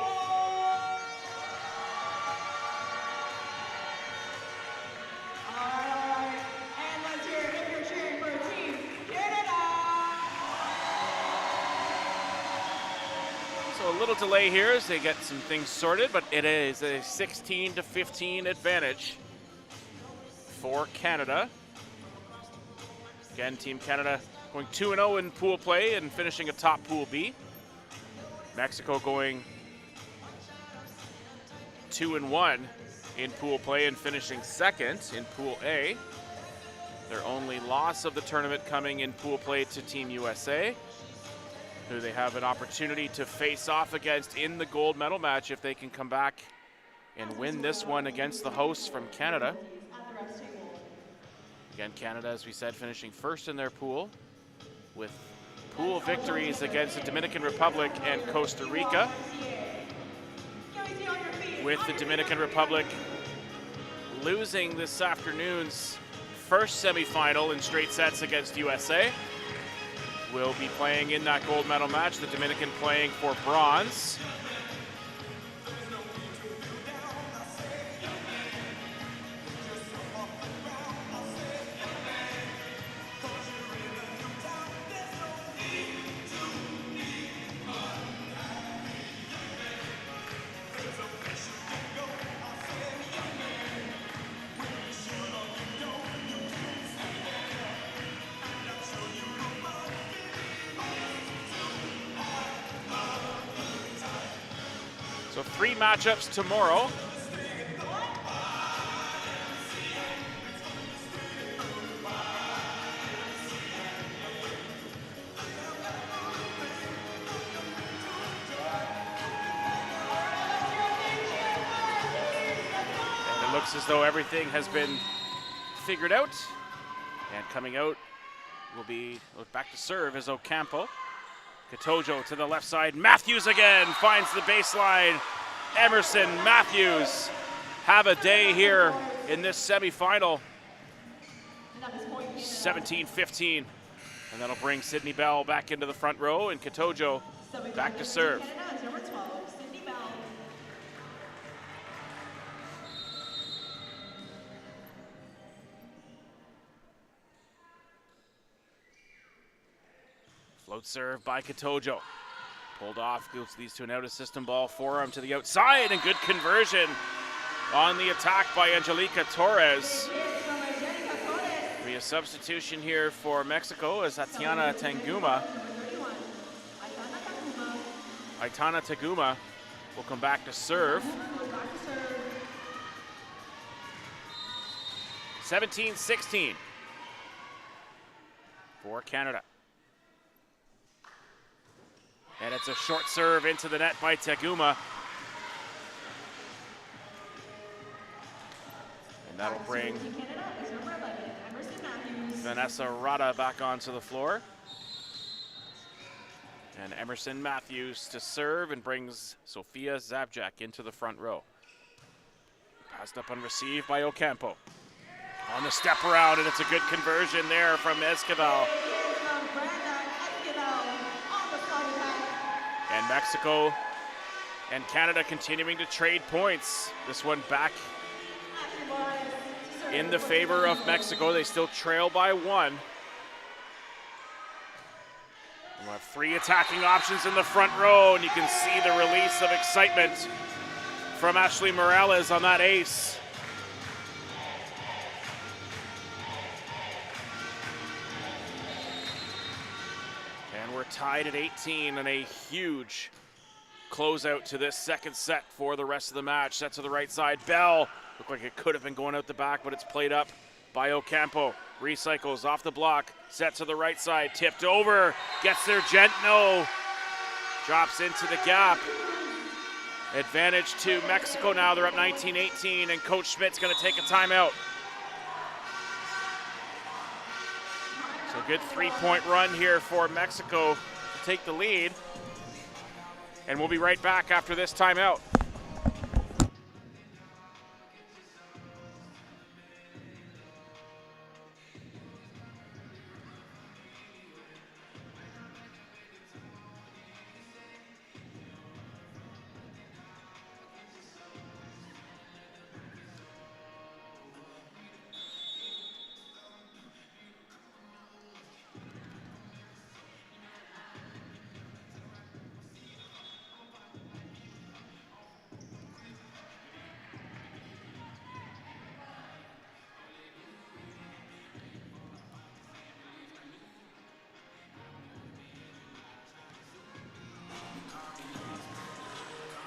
B: All right. And let's hear it if you're cheering for Team Canada.
A: So a little delay here as they get some things sorted, but it is a 16-15 advantage for Canada. Again, Team Canada going 2-0 in pool play and finishing atop Pool B. Mexico going 2-1 in pool play and finishing second in Pool A. Their only loss of the tournament coming in pool play to Team USA, who they have an opportunity to face off against in the gold medal match if they can come back and win this one against the hosts from Canada. Again, Canada, as we said, finishing first in their pool with pool victories against the Dominican Republic and Costa Rica, with the Dominican Republic losing this afternoon's first semifinal in straight sets against USA. will be playing in that gold medal match. The Dominican playing for bronze. So 3 matchups tomorrow. And it looks as though everything has been figured out. And coming out will be back to serve is Ocampo. Katojo to the left side. Matthews again finds the baseline. Emerson Matthews have a day here in this semifinal. 17-15. And that'll bring Sydney Bell back into the front row and Katojo back to serve. Float serve by Katojo. Pulled off, goes these to an out of system ball, forearm to the outside, and good conversion on the attack by Angelica Torres. Be a substitution here for Mexico as Aitana Taguma will come back to serve. 17-16 for Canada. And it's a short serve into the net by Taguma. And that'll bring Vanessa Rada back onto the floor. And Emerson Matthews to serve and brings Sofia Zabjak into the front row. Passed up unreceived by Ocampo. On the step around, and it's a good conversion there from Esquivel. And Mexico and Canada continuing to trade points. This one back in the favor of Mexico. They still trail by 1. We'll have 3 attacking options in the front row, and you can see the release of excitement from Ashley Morales on that ace. And we're tied at 18 and a huge closeout to this second set for the rest of the match. Set to the right side. Bell looked like it could have been going out the back, but it's played up by Ocampo. Recycles off the block. Set to the right side. Tipped over. Gets there. No. Drops into the gap. Advantage to Mexico now. They're up 19-18, and Coach Schmidt's going to take a timeout. So good 3-point run here for Mexico to take the lead. And we'll be right back after this timeout.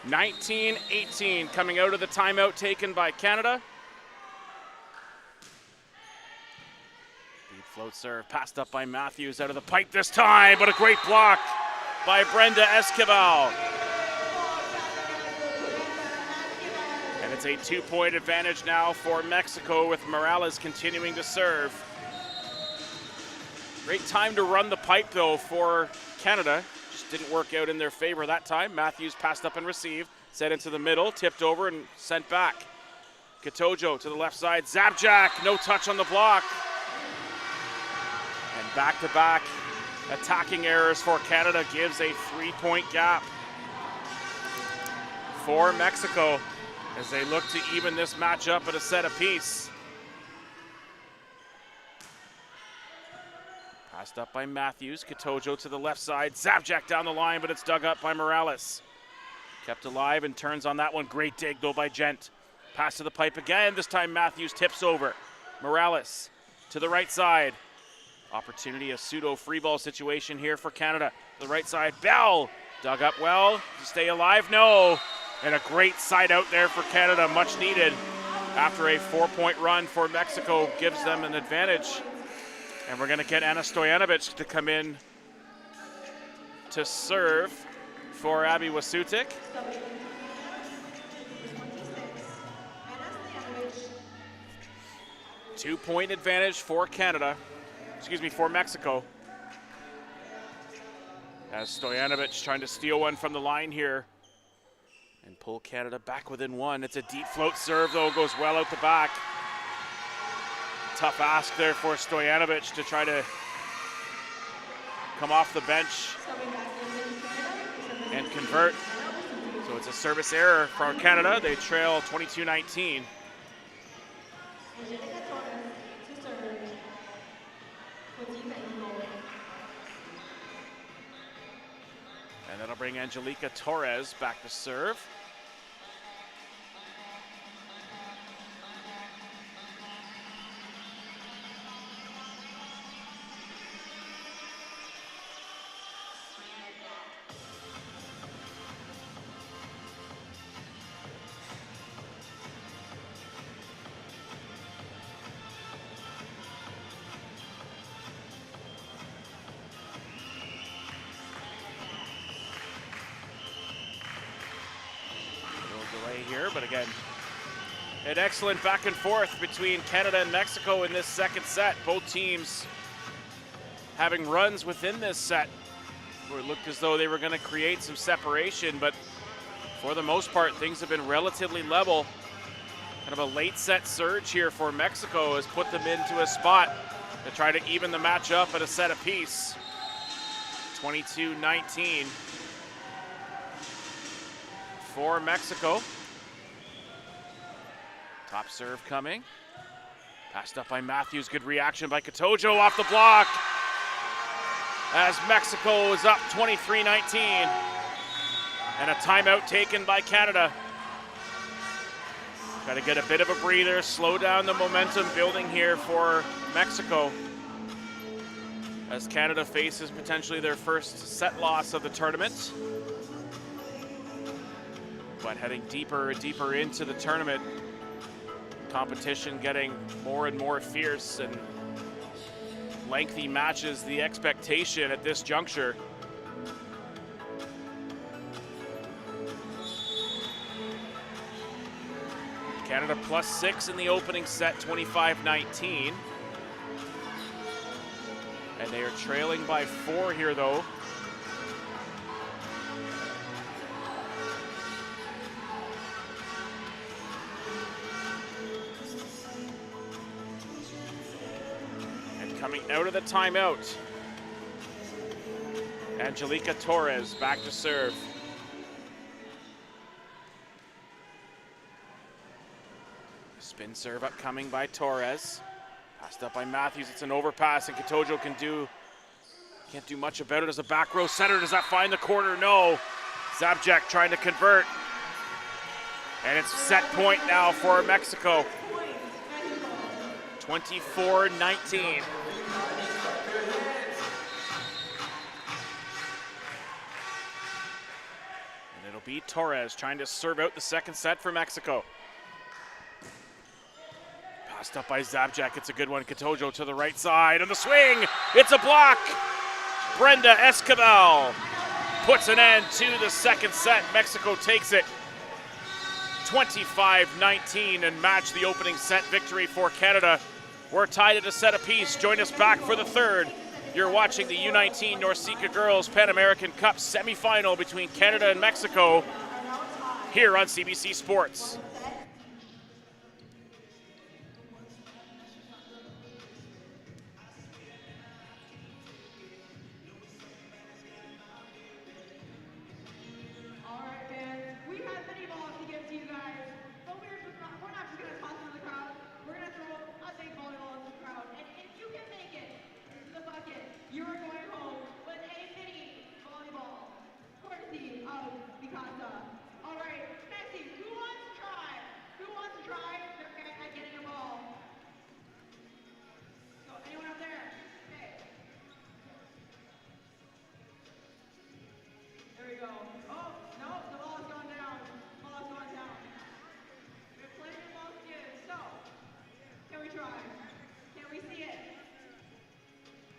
A: (19-18) coming out of the timeout taken by Canada. Deep float serve passed up by Matthews out of the pipe this time, but a great block by Brenda Esquivel. And it's a 2-point advantage now for Mexico with Morales continuing to serve. Great time to run the pipe though for Canada. Didn't work out in their favor that time. Matthews passed up and received. Set into the middle, tipped over and sent back. Katojo to the left side. Zabjak, no touch on the block. And back-to-back attacking errors for Canada gives a 3-point gap for Mexico as they look to even this matchup at a set apiece. Passed up by Matthews, Katojo to the left side, Zabjak down the line, but it's dug up by Morales. Kept alive and turns on that one. Great dig though by Gent. Pass to the pipe again. This time Matthews tips over. Morales to the right side. Opportunity, a pseudo free ball situation here for Canada. The right side, Bell dug up well. To stay alive? No. And a great side out there for Canada, much needed. After a 4-point run for Mexico gives them an advantage. And we're going to get Anna Stojanovic to come in to serve for Abby Wasutik. 2-point advantage for Canada, for Mexico. As Stojanovic trying to steal one from the line here and pull Canada back within one. It's a deep float serve though, goes well out the back. Tough ask there for Stojanovic to try to come off the bench and convert. So it's a service error for Canada. They trail 22-19. And that'll bring Angelica Torres back to serve. Here, but again, an excellent back and forth between Canada and Mexico in this second set. Both teams having runs within this set where it looked as though they were going to create some separation, but for the most part, things have been relatively level. Kind of a late set surge here for Mexico has put them into a spot to try to even the match up at a set apiece. 22-19 for Mexico. Top serve coming. Passed up by Matthews. Good reaction by Katojo off the block. As Mexico is up 23-19. And a timeout taken by Canada. Got to get a bit of a breather, slow down the momentum building here for Mexico. As Canada faces potentially their first set loss of the tournament. But heading deeper and deeper into the tournament. Competition getting more and more fierce and lengthy matches the expectation at this juncture. Canada +6 in the opening set, 25-19. And they are trailing by 4 here though. Coming out of the timeout, Angelica Torres back to serve. Spin serve upcoming by Torres. Passed up by Matthews, it's an overpass and Katojo can't do much about it as a back row setter. Does that find the corner? No. Zabjak trying to convert. And it's set point now for Mexico. 24-19. And it'll be Torres trying to serve out the second set for Mexico. Passed up by Zabjak, it's a good one. Katojo to the right side, and the swing, it's a block. Brenda Escobar puts an end to the second set. Mexico takes it 25-19 and match the opening set victory for Canada. We're tied at a set apiece. Join us back for the third. You're watching the U19 NORCECA Girls Pan American Cup semifinal between Canada and Mexico here on CBC Sports.
B: you are going home with a mini volleyball, courtesy of Mikasa. All right, Messi, who wants to try? Who wants to try at getting a ball? So, anyone up there? Okay. There we go. Oh, no, the ball has gone down. The ball has gone down. We have plenty of balls to give. So, can we try? Can we see it?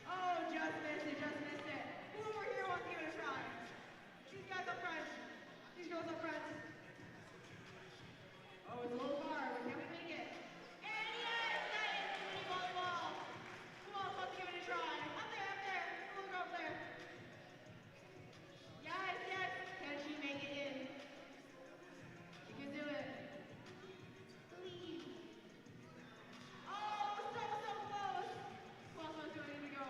B: Oh, just missed it, just missed it. Who over here wants to give it a try? These guys up front. These girls up front. Oh, it's a little far, but can we make it? And yes, that is the mini volleyball. Who else wants to give it a try? Up there, up there. A little girl up there. Yes, yes. Can she make it in? She can do it. Please. Oh, so close. Who else wants to do it? Here we go.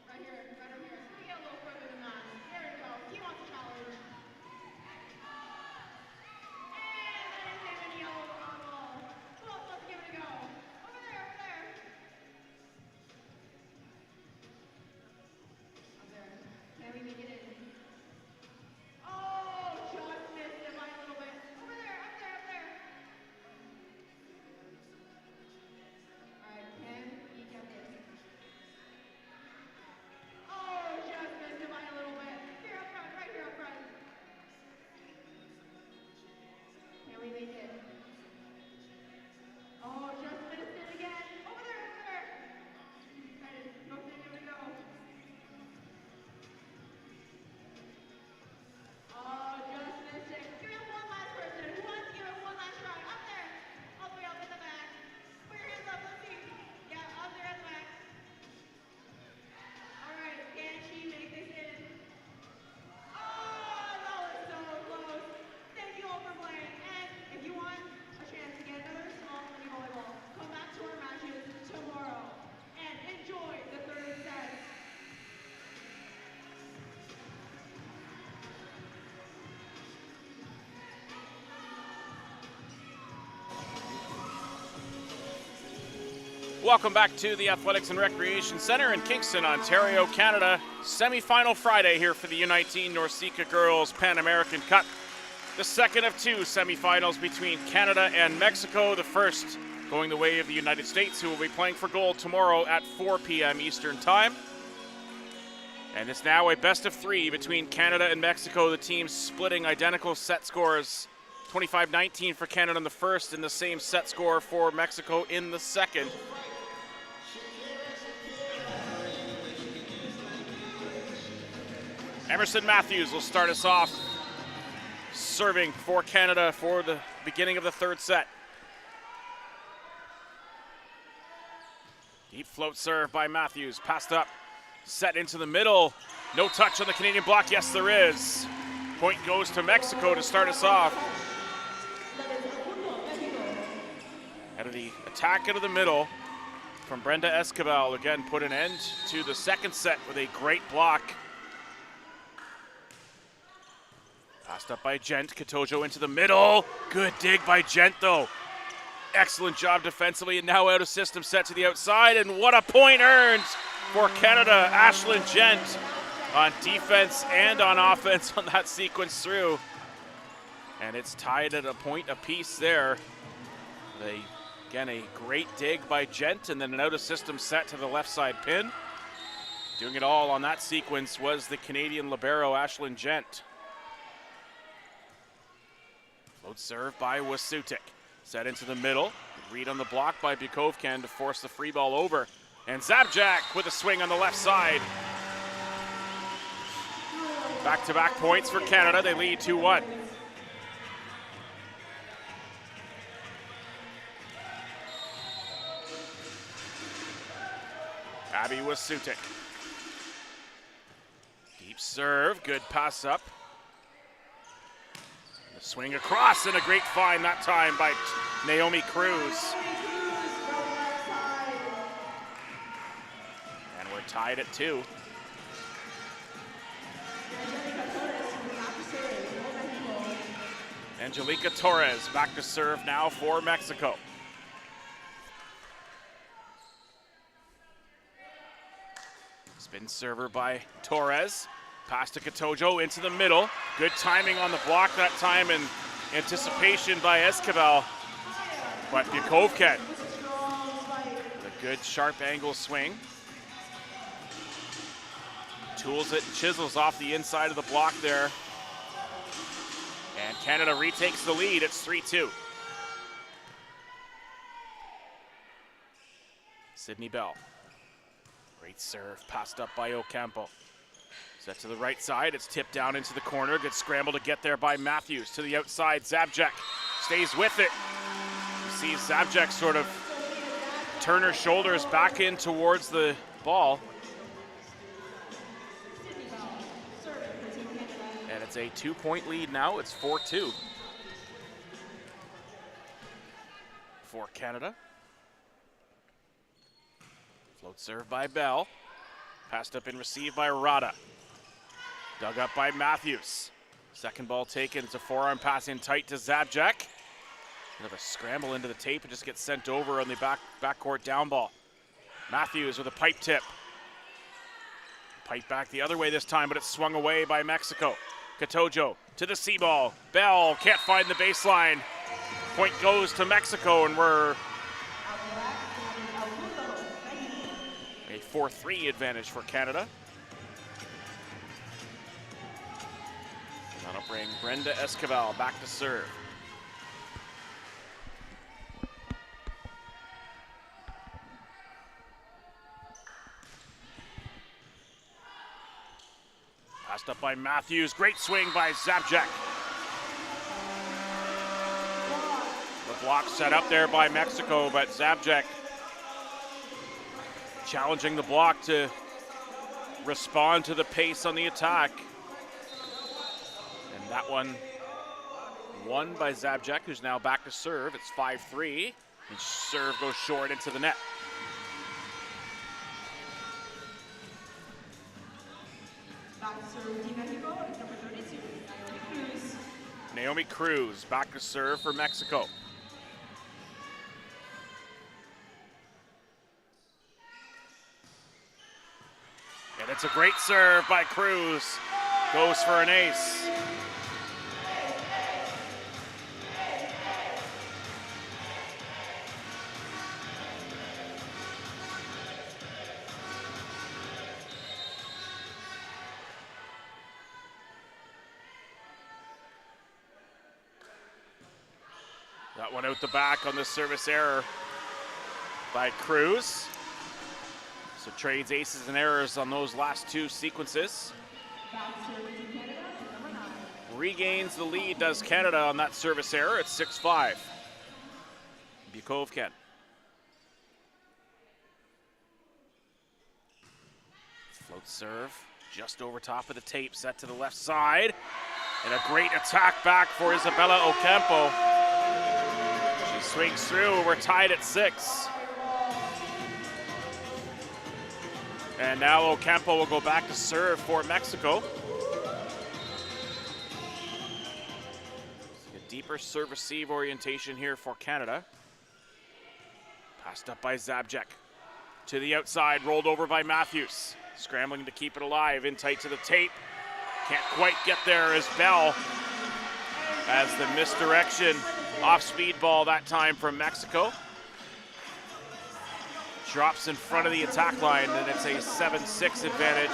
B: Right here, right over here. Can we get a little further than that? There we go. He wants a challenge. And that is a mini yellow ball. Who else wants to give it a go? Over there, over there. Up there. Can we make it in? Oh, just missed it by a little bit. Over there, up there, up there. All right, can you get this? Oh, just missed it by a little bit. Here up front, right here up front. Can we make it? Oh, just missed it again. Over there, over there. Ready, go, give it a go. Oh, just missed it. Give me one last person. Who wants to give it one last try? Up there. All the way up in the back. Put your hands up, let's see. Yeah, up there at the back. All right, can she make this in? Oh, that was so close. Thank you all for playing. And if you want a chance to get another small mini volleyball, come back to our matches tomorrow and enjoy the third set.
A: Welcome back to the Athletics and Recreation Center in Kingston, Ontario, Canada. Semi-final Friday here for the U19 NORCECA Girls Pan American Cup. The second of two semifinals between Canada and Mexico. The first going the way of the United States, who will be playing for gold tomorrow at 4 p.m. Eastern Time. And it's now a best of three between Canada and Mexico. The teams splitting identical set scores. 25-19 for Canada in the first, and the same set score for Mexico in the second. Emerson Matthews will start us off, serving for Canada for the beginning of the third set. Deep float serve by Matthews, passed up, set into the middle. No touch on the Canadian block, yes there is. Point goes to Mexico to start us off. Out of the attack out of the middle from Brenda Escobar, again put an end to the second set with a great block. Passed up by Gent, Katojo into the middle. Good dig by Gent though. Excellent job defensively, and now out of system, set to the outside, and what a point earned for Canada. Ashlyn Gent on defense and on offense on that sequence through. And it's tied at a point apiece there. Again, a great dig by Gent, and then an out of system set to the left side pin. Doing it all on that sequence was the Canadian libero, Ashlyn Gent. Float serve by Wasutik. Set into the middle. Read on the block by Bukovkin to force the free ball over. And Zabjak with a swing on the left side. Back-to-back points for Canada. They lead 2-1. Abby Wasutik. Deep serve. Good pass up. The swing across, and a great find that time by Naomi Cruz. And we're tied at 2. Angelica Torres back to serve now for Mexico. Spin server by Torres. Pass to Katojo into the middle. Good timing on the block that time and anticipation by Esquivel. But Bukovkin, a good sharp angle swing. Tools it and chisels off the inside of the block there. And Canada retakes the lead. It's 3-2. Sydney Bell. Great serve, passed up by Ocampo. Set to the right side, it's tipped down into the corner. Good scramble to get there by Matthews. To the outside, Zabjek stays with it. You see Zabjek sort of turn her shoulders back in towards the ball. And it's a 2-point lead now, it's 4-2 for Canada. Float serve by Bell. Passed up and received by Rada. Dug up by Matthews. Second ball taken. It's a forearm pass in tight to Zabjek. Another scramble into the tape and just gets sent over on the backcourt down ball. Matthews with a pipe tip. Pipe back the other way this time, but it's swung away by Mexico. Katojo to the C ball. Bell can't find the baseline. Point goes to Mexico, and we're a 4-3 advantage for Canada. And that'll bring Brenda Esquivel back to serve. Passed up by Matthews. Great swing by Zabjek. The block set up there by Mexico, but Zabjek challenging the block to respond to the pace on the attack. And that one won by Zabjek, who's now back to serve. It's 5-3. And serve goes short into the net. Naomi Cruz back to serve for Mexico. And it's a great serve by Cruz. Goes for an ace. That one out the back on the service error by Cruz. So trades aces and errors on those last two sequences. Regains the lead, does Canada, on that service error. It's 6-5. Bukovkin. Float serve, just over top of the tape, set to the left side. And a great attack back for Isabella Ocampo. She swings through, we're tied at 6. And now Ocampo will go back to serve for Mexico. A deeper serve-receive orientation here for Canada. Passed up by Zabjek. To the outside, rolled over by Matthews. Scrambling to keep it alive, in tight to the tape. Can't quite get there as Bell as the misdirection off-speed ball that time from Mexico. Drops in front of the attack line, and it's a 7-6 advantage.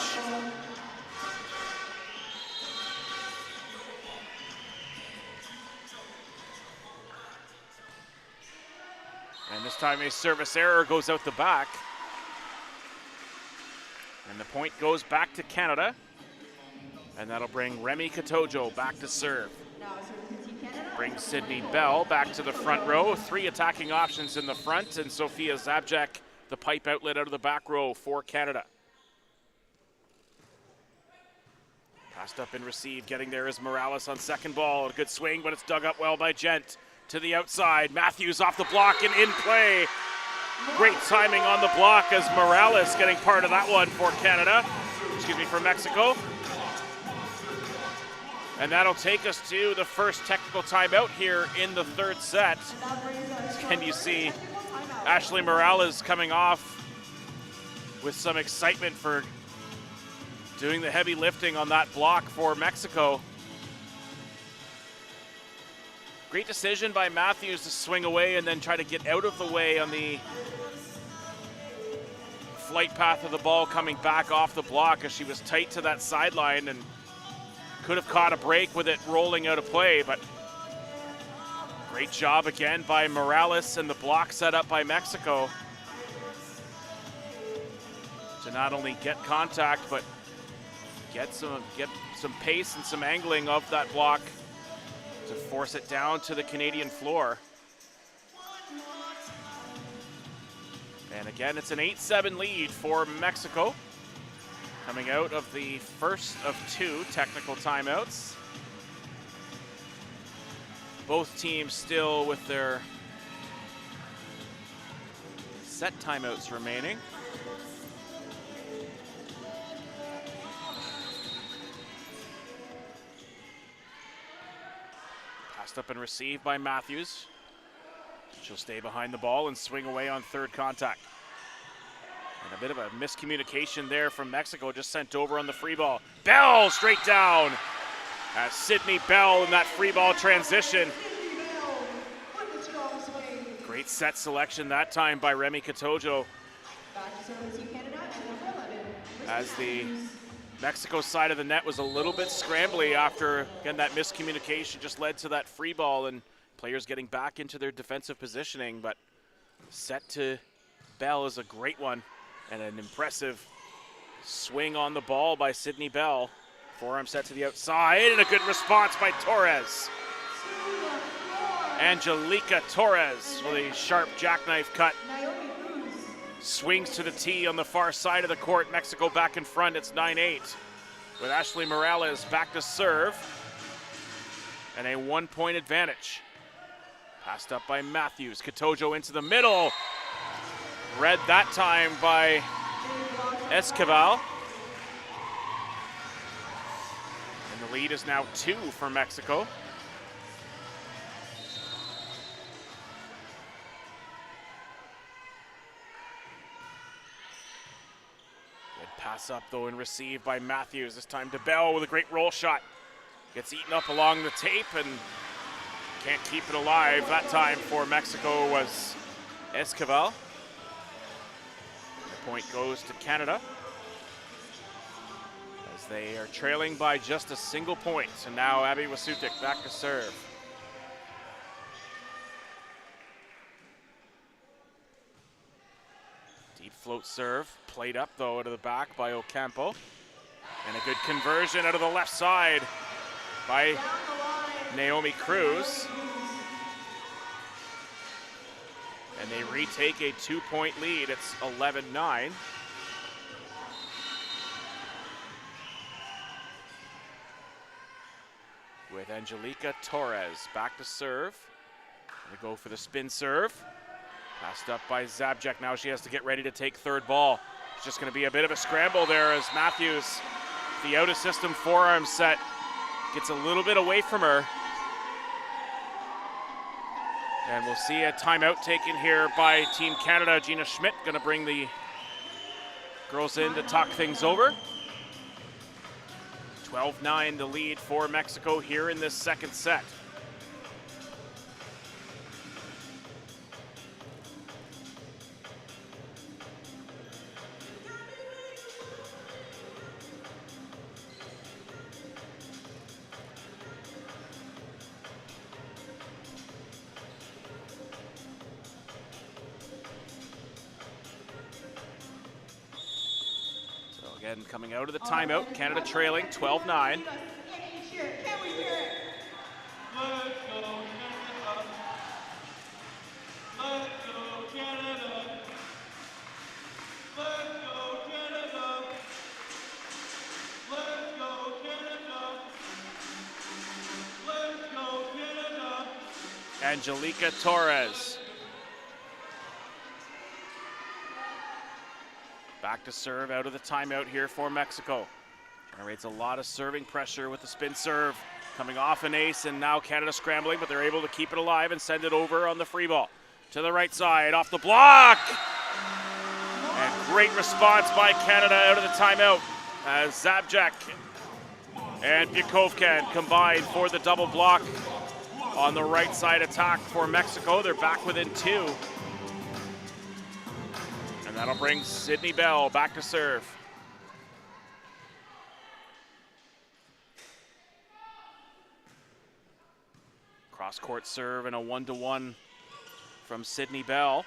A: And this time a service error goes out the back. And the point goes back to Canada. And that'll bring Remy Katojo back to serve. Brings Sydney Bell back to the front row. 3 attacking options in the front, and Sophia Zabjek, the pipe outlet out of the back row for Canada. Passed up and received. Getting there is Morales on second ball. A good swing, but it's dug up well by Gent. To the outside. Matthews off the block and in play. Great timing on the block as Morales getting part of that one for Canada. Excuse me, for Mexico. And that'll take us to the first technical timeout here in the third set. Can you see Ashley Morales coming off with some excitement for doing the heavy lifting on that block for Mexico. Great decision by Matthews to swing away and then try to get out of the way on the flight path of the ball coming back off the block, as she was tight to that sideline and could have caught a break with it rolling out of play. But great job again by Morales and the block set up by Mexico to not only get contact but get some pace and some angling of that block to force it down to the Canadian floor. And again, it's an 8-7 lead for Mexico, coming out of the first of 2 technical timeouts. Both teams still with their set timeouts remaining. Passed up and received by Matthews. She'll stay behind the ball and swing away on third contact. And a bit of a miscommunication there from Mexico, just sent over on the free ball. Bell straight down as Sydney Bell in that free ball transition. Great set selection that time by Remy Katojo, as the Mexico side of the net was a little bit scrambly after, again, that miscommunication just led to that free ball and players getting back into their defensive positioning. But set to Bell is a great one and an impressive swing on the ball by Sydney Bell. Forearm set to the outside and a good response by Torres. Angelica Torres with a sharp jackknife cut. Swings to the tee on the far side of the court. Mexico back in front. It's 9-8 with Ashley Morales back to serve. And a 1-point advantage. Passed up by Matthews. Katojo into the middle. Read that time by Esquivel. And the lead is now 2 for Mexico. Pass up though and received by Matthews. This time to Bell with a great roll shot. Gets eaten up along the tape and can't keep it alive. That time for Mexico was Esquivel. The point goes to Canada as they are trailing by just a single point. And now Abby Wasutik back to serve. Deep float serve, played up though out of the back by Ocampo. And a good conversion out of the left side by Naomi Cruz. And they retake a 2-point lead. It's 11-9. With Angelica Torres back to serve. They go for the spin serve. Passed up by Zabjek. Now she has to get ready to take third ball. It's just going to be a bit of a scramble there as Matthews, the out of system forearm set, gets a little bit away from her. And we'll see a timeout taken here by Team Canada. Gina Schmidt going to bring the girls in to talk things over. 12-9 the lead for Mexico here in this second set. Again, coming out of the timeout, Canada trailing 12-9. Angelica Torres. Back to serve out of the timeout here for Mexico. Generates a lot of serving pressure with the spin serve. Coming off an ace, and now Canada scrambling, but they're able to keep it alive and send it over on the free ball. To the right side, off the block! And great response by Canada out of the timeout. as Zabjak and Bukovkin combine for the double block on the right side attack for Mexico. They're back within 2. And that'll bring Sydney Bell back to serve. Cross-court serve and a 1-to-1 from Sydney Bell.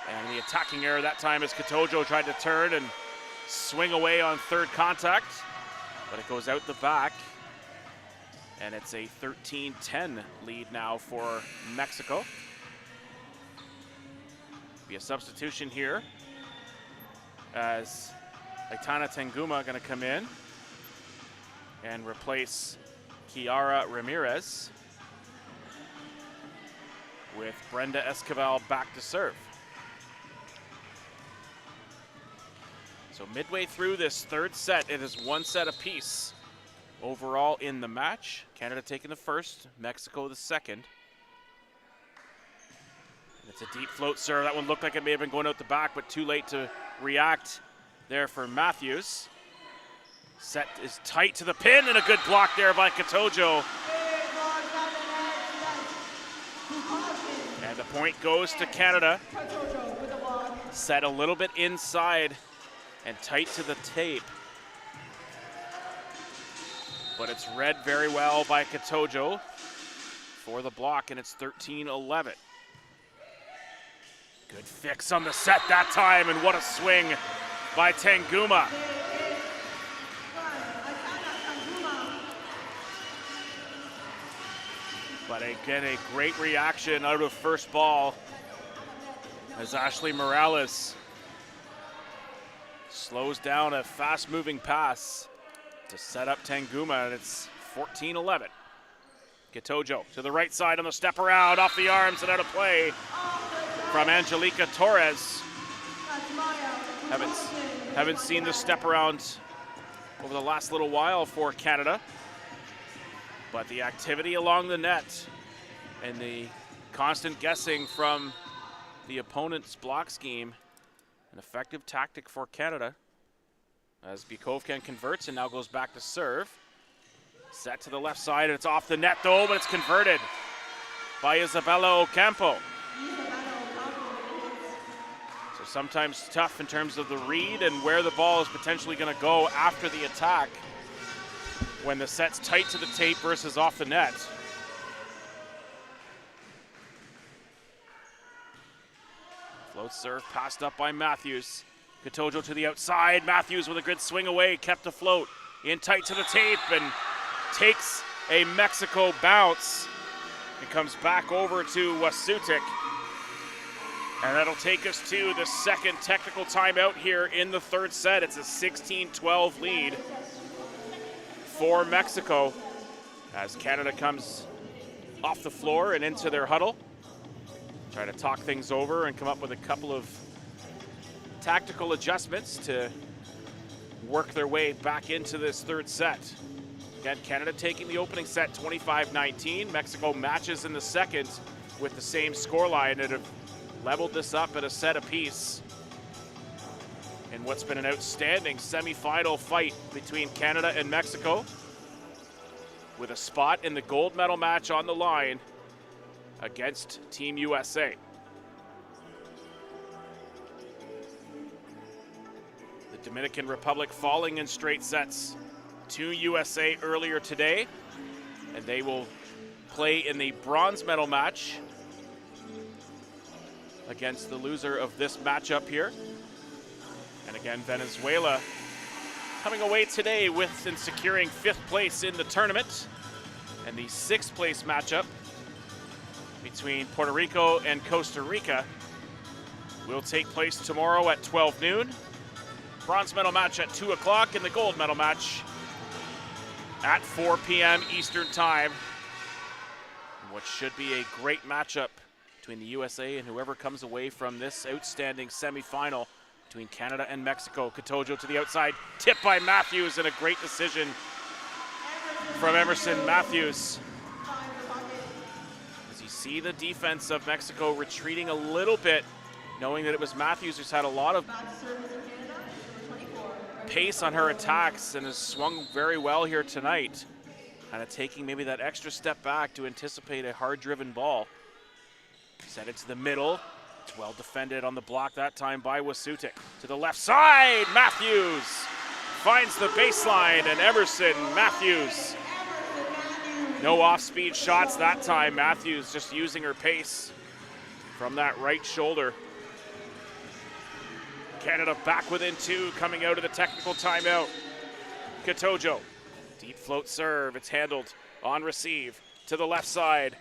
A: And the attacking error that time as Katojo tried to turn and swing away on third contact, but it goes out the back. And it's a 13-10 lead now for Mexico. Be a substitution here as Aitana Tanguma going to come in and replace Kiara Ramirez with Brenda Esquivel back to serve. So midway through this third set, it is 1 set apiece overall in the match. Canada taking the first, Mexico the second. And it's a deep float serve. That one looked like it may have been going out the back, but too late to react there for Matthews. Set is tight to the pin, and a good block there by Katojo. And the point goes to Canada. Set a little bit inside and tight to the tape. But it's read very well by Katojo for the block, and it's 13-11. Good fix on the set that time, and what a swing by Tanguma. But again, a great reaction out of first ball as Ashley Morales slows down a fast-moving pass to set up Tanguma, and it's 14-11. Katojo to the right side on the step around, off the arms and out of play from Angelica Torres. Haven't seen the step around over the last little while for Canada. But the activity along the net and the constant guessing from the opponent's block scheme, an effective tactic for Canada as Bukovkin converts and now goes back to serve. Set to the left side, and it's off the net though, but it's converted by Isabella Ocampo. So sometimes tough in terms of the read and where the ball is potentially going to go after the attack when the set's tight to the tape versus off the net. Float serve passed up by Matthews. Katojo to the outside. Matthews with a good swing away, kept afloat. In tight to the tape and takes a Mexico bounce. It comes back over to Wasutik. And that'll take us to the second technical timeout here in the third set. It's a 16-12 lead for Mexico as Canada comes off the floor and into their huddle. Try to talk things over and come up with a couple of tactical adjustments to work their way back into this third set. Again, Canada taking the opening set 25-19. Mexico matches in the second with the same scoreline and have leveled this up at a set apiece in what's been an outstanding semifinal fight between Canada and Mexico, with a spot in the gold medal match on the line against Team USA. The Dominican Republic falling in straight sets to USA earlier today, and they will play in the bronze medal match against the loser of this matchup here. And again, Venezuela coming away today with and securing 5th place in the tournament. And the 6th place matchup between Puerto Rico and Costa Rica will take place tomorrow at 12 noon. Bronze medal match at 2 o'clock and the gold medal match at 4 p.m. Eastern time. What should be a great matchup between the USA and whoever comes away from this outstanding semifinal between Canada and Mexico. Katojo to the outside, tipped by Matthews, and a great decision from Emerson Matthews. As you see the defense of Mexico retreating a little bit, knowing that it was Matthews who's had a lot of pace on her attacks and has swung very well here tonight. Kind of taking maybe that extra step back to anticipate a hard-driven ball. Set it to the middle. It's well defended on the block that time by Wasutik. To the left side, Matthews finds the baseline, and Emerson Matthews. No off-speed shots that time. Matthews just using her pace from that right shoulder. Canada back within 2 coming out of the technical timeout. Katojo, deep float serve. It's handled on receive to the left side.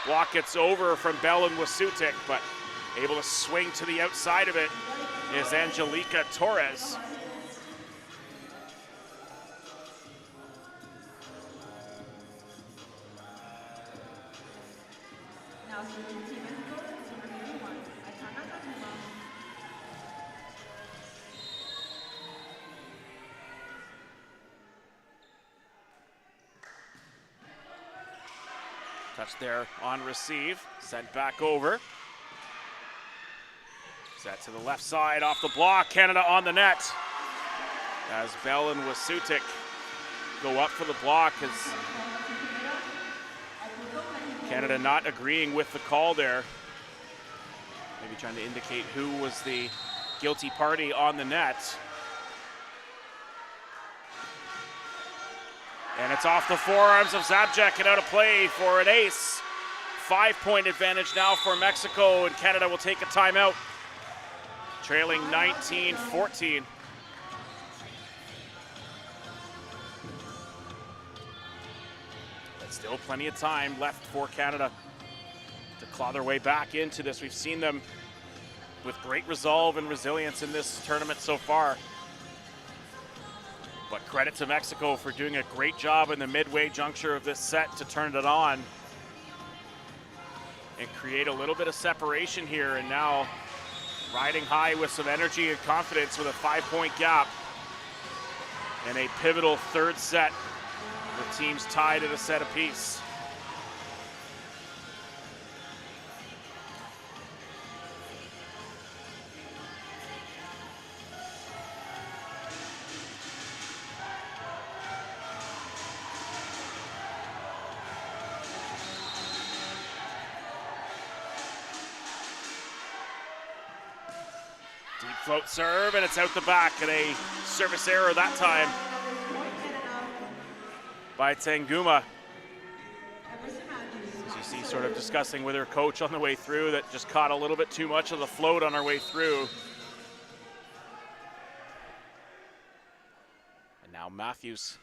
A: Block gets over from Bell and Wasutik, but able to swing to the outside of it is Angelica Torres. Touch there on receive, sent back over. Set to the left side off the block, Canada on the net. As Bell and Wasutik go up for the block, as Canada not agreeing with the call there. Maybe trying to indicate who was the guilty party on the net. And it's off the forearms of Zabjek and out of play for an ace. 5-point advantage now for Mexico, and Canada will take a timeout. Trailing 19-14. But still plenty of time left for Canada to claw their way back into this. We've seen them with great resolve and resilience in this tournament so far. But credit to Mexico for doing a great job in the midway juncture of this set to turn it on and create a little bit of separation here, and now riding high with some energy and confidence with a 5-point gap and a pivotal third set with teams tied at a set apiece. Deep float serve, and it's out the back, and a service error that time by Tanguma. As you see, sort of discussing with her coach on the way through, that just caught a little bit too much of the float on our way through. And now Matthews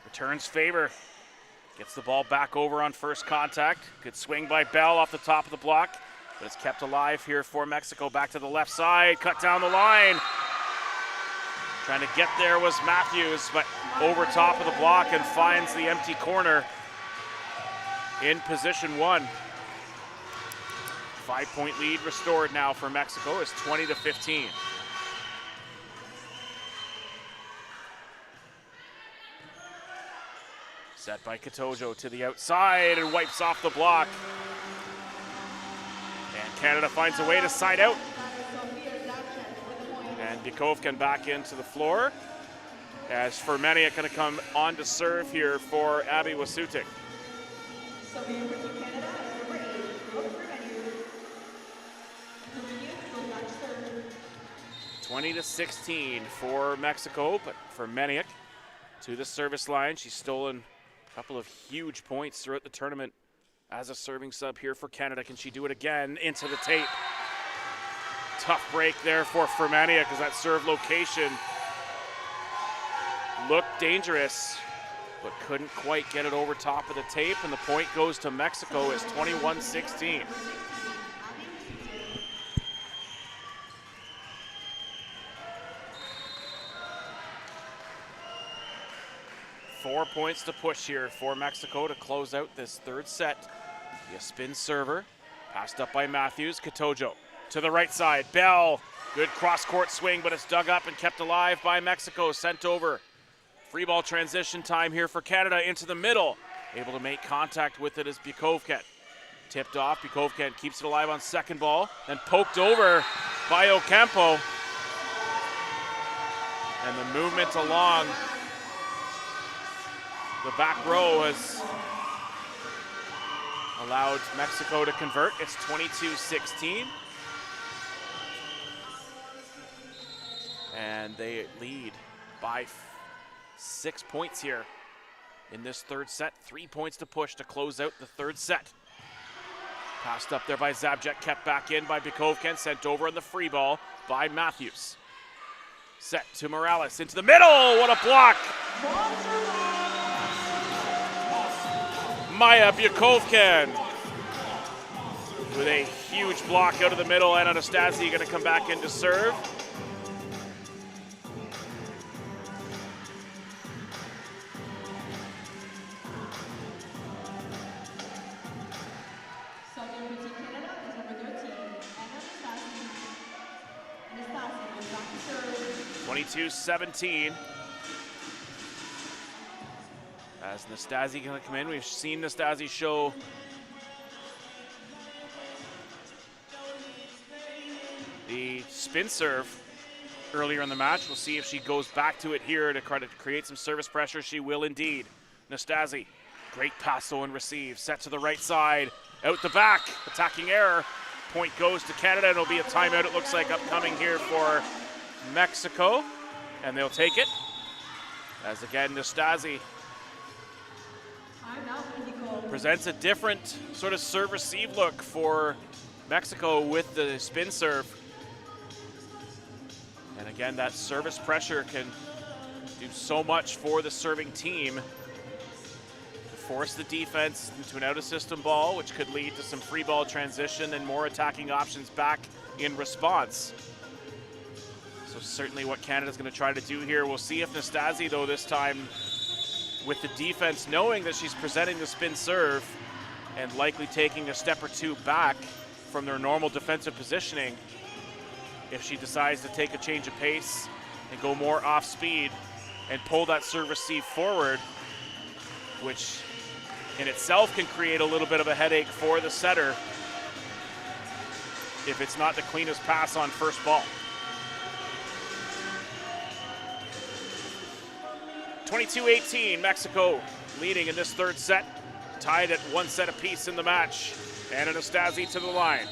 A: returns favor. Gets the ball back over on first contact. Good swing by Bell off the top of the block. But it's kept alive here for Mexico. Back to the left side, cut down the line. Trying to get there was Matthews, but over top of the block and finds the empty corner in position 1. 5-point lead restored now for Mexico. It's 20-15. Set by Katojo to the outside and wipes off the block. And Canada finds a way to side out. And Bukovkin back into the floor. As Fermaniak going to come on to serve here for Abby Wasutik. 20-16 for Mexico, but Fermaniak to the service line. She's stolen a couple of huge points throughout the tournament as a serving sub here for Canada. Can she do it again? Into the tape. Tough break there for Fermania, because that serve location looked dangerous, but couldn't quite get it over top of the tape, and the point goes to Mexico. It's 21-16. Four points to push here for Mexico to close out this third set. A spin server, passed up by Matthews. Katojo to the right side. Bell, good cross-court swing, but it's dug up and kept alive by Mexico. Sent over. Free ball transition time here for Canada into the middle. Able to make contact with it is Bukovkin. Tipped off. Bukovkin keeps it alive on second ball, then poked over by Ocampo. And the movement along the back row has allowed Mexico to convert. It's 22-16. And they lead by 6 points here in this third set. 3 points to push to close out the third set. Passed up there by Zabjek, kept back in by Bukovkin, sent over on the free ball by Matthews. Set to Morales, into the middle, what a block! Maya Bukovkin with a huge block out of the middle, and Anastasi gonna come back in to serve. Anastasi. 22-17. As Nastasi gonna come in, we've seen Nastasi show the spin serve earlier in the match. We'll see if she goes back to it here to try to create some service pressure. She will indeed. Nastasi, great pass though and receive. Set to the right side, out the back, attacking error. Point goes to Canada, and it'll be a timeout, it looks like, upcoming here for Mexico. And they'll take it. As again, Nastasi presents a different sort of serve-receive look for Mexico with the spin serve. And again, that service pressure can do so much for the serving team to force the defense into an out-of-system ball, which could lead to some free ball transition and more attacking options back in response. So certainly what Canada's going to try to do here. We'll see if Nastasi, though, this time with the defense knowing that she's presenting the spin serve and likely taking a step or two back from their normal defensive positioning, if she decides to take a change of pace and go more off speed and pull that serve receive forward, which in itself can create a little bit of a headache for the setter if it's not the cleanest pass on first ball. 22-18, Mexico leading in this third set, tied at 1 set apiece in the match. And Anastasi to the line.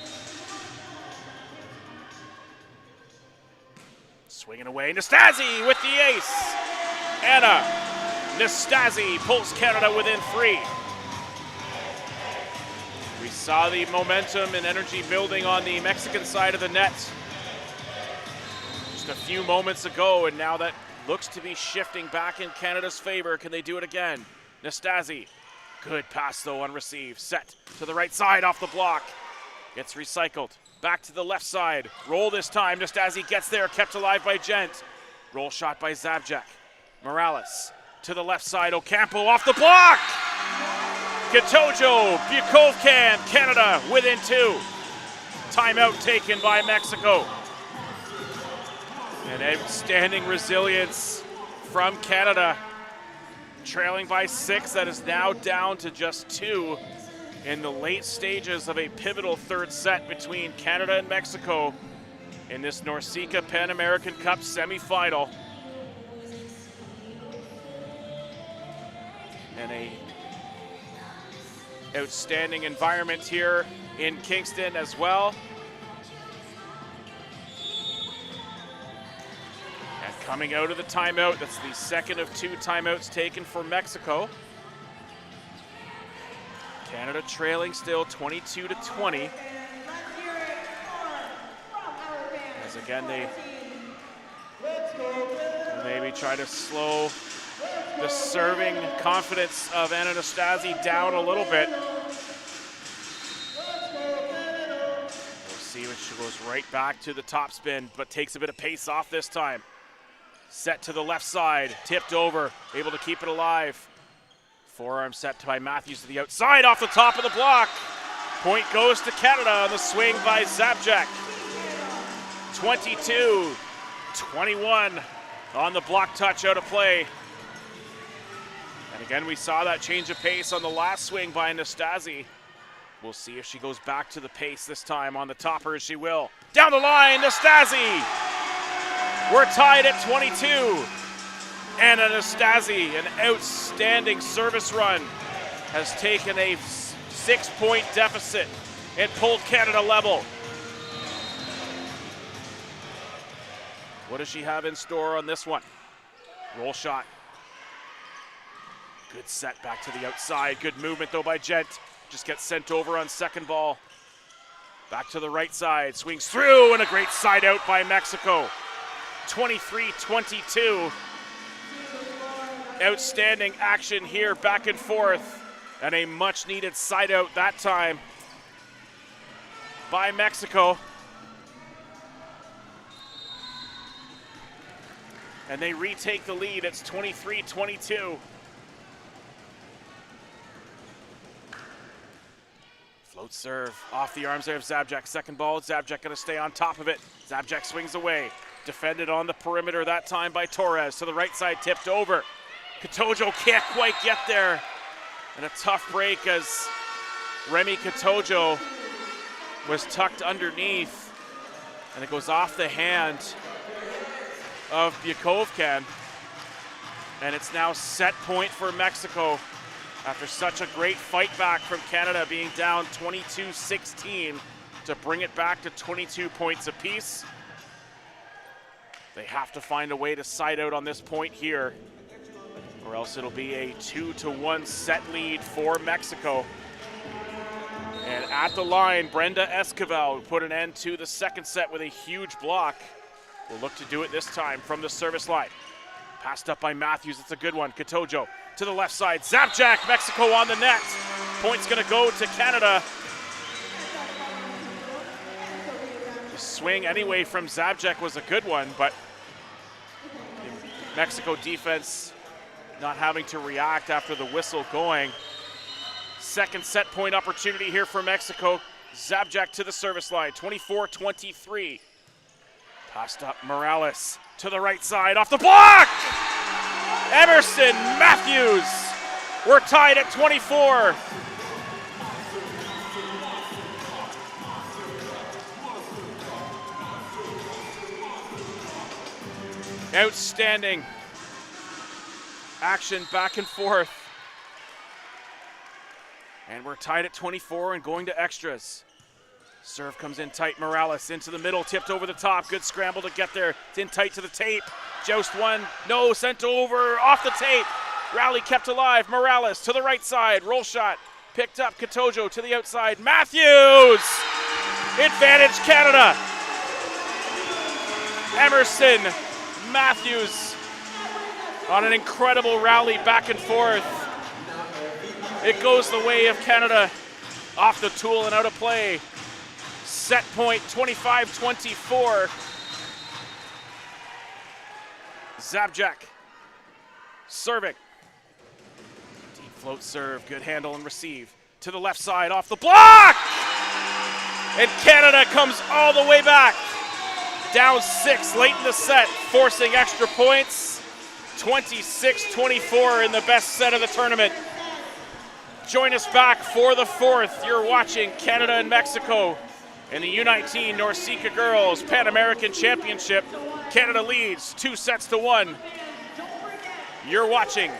A: Swinging away, Nastasi with the ace. Anna Nastasi pulls Canada within 3. We saw the momentum and energy building on the Mexican side of the net just a few moments ago, and now that looks to be shifting back in Canada's favor. Can they do it again? Nastasi, good pass though on receive. Set to the right side off the block. Gets recycled. Back to the left side. Roll this time. Nastasi gets there, kept alive by Gent. Roll shot by Zabjek. Morales to the left side. Ocampo off the block. Katojo, Bukovkin, Canada within 2. Timeout taken by Mexico. And outstanding resilience from Canada. Trailing by 6, that is now down to just 2 in the late stages of a pivotal third set between Canada and Mexico in this NORCECA Pan American Cup semifinal. And a outstanding environment here in Kingston as well. And coming out of the timeout, that's the second of 2 timeouts taken for Mexico. Canada trailing still 22-20. As again, they maybe try to slow the serving confidence of Anastasi down a little bit. We'll see when she goes right back to the top spin, but takes a bit of pace off this time. Set to the left side, tipped over, able to keep it alive. Forearm set by Matthews to the outside, off the top of the block. Point goes to Canada on the swing by Zabjek. 22-21 on the block touch out of play. And again, we saw that change of pace on the last swing by Nastasi. We'll see if she goes back to the pace this time on the topper, as she will. Down the line, Nastasi We're tied at 22. And Anastasi, an outstanding service run, has taken a 6-point deficit and pulled Canada level. What does she have in store on this one? Roll shot. Good set back to the outside. Good movement though by Gent. Just gets sent over on second ball. Back to the right side. Swings through and a great side out by Mexico. 23-22. Outstanding action here, back and forth. And a much needed side out that time by Mexico. And they retake the lead. It's 23-22. Float serve off the arms there of Zabjak. Second ball, Zabjak gonna stay on top of it. Zabjak swings away. Defended on the perimeter that time by Torres. To the right side, tipped over. Katojo can't quite get there. And a tough break as Remy Katojo was tucked underneath. And it goes off the hand of Byakovkan. And it's now set point for Mexico after such a great fight back from Canada, being down 22-16 to bring it back to 22 points apiece. They have to find a way to side out on this point here, or else it'll be a 2-1 set lead for Mexico. And at the line, Brenda Esquivel, who put an end to the second set with a huge block, will look to do it this time from the service line. Passed up by Matthews, it's a good one. Katojo to the left side, Zabjak, Mexico on the net. Point's gonna go to Canada. The swing anyway from Zabjak was a good one, but Mexico defense not having to react after the whistle going. Second set point opportunity here for Mexico. Zabjak to the service line, 24-23. Passed up Morales to the right side, off the block! Emerson Matthews, we're tied at 24. Outstanding action back and forth. And we're tied at 24 and going to extras. Serve comes in tight, Morales into the middle, tipped over the top. Good scramble to get there. It's in tight to the tape. Joust one, no, sent over, off the tape. Rally kept alive, Morales to the right side, roll shot. Picked up, Katojo to the outside, Matthews! Advantage Canada! Emerson Matthews on an incredible rally back and forth. It goes the way of Canada, off the tool and out of play. Set point 25-24. Zabjak serving. Deep float serve, good handle and receive. To the left side, off the block! And Canada comes all the way back. Down 6 late in the set, forcing extra points. 26-24 in the best set of the tournament. Join us back for the fourth. You're watching Canada and Mexico in the U19 NORCECA Girls Pan American Championship. Canada leads 2-1. You're watching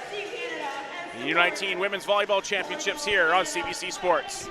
A: the U19 Women's Volleyball Championships here on CBC Sports.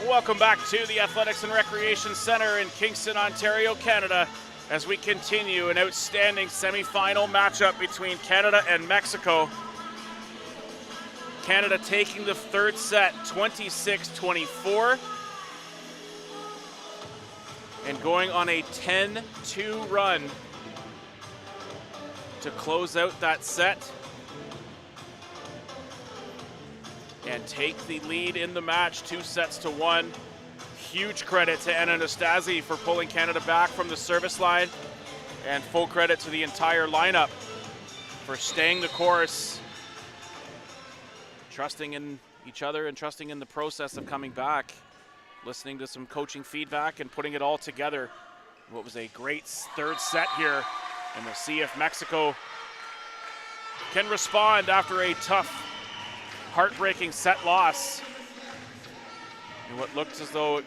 A: Welcome back to the Athletics and Recreation Center in Kingston, Ontario, Canada, as we continue an outstanding semifinal matchup between Canada and Mexico. Canada taking the third set 26-24 and going on a 10-2 run to close out that set and take the lead in the match 2-1. Huge credit to Anna Anastasi for pulling Canada back from the service line, and full credit to the entire lineup for staying the course, trusting in each other and trusting in the process of coming back, listening to some coaching feedback and putting it all together. What was a great third set here, and we'll see if Mexico can respond after a tough, heartbreaking set loss in what looked as though it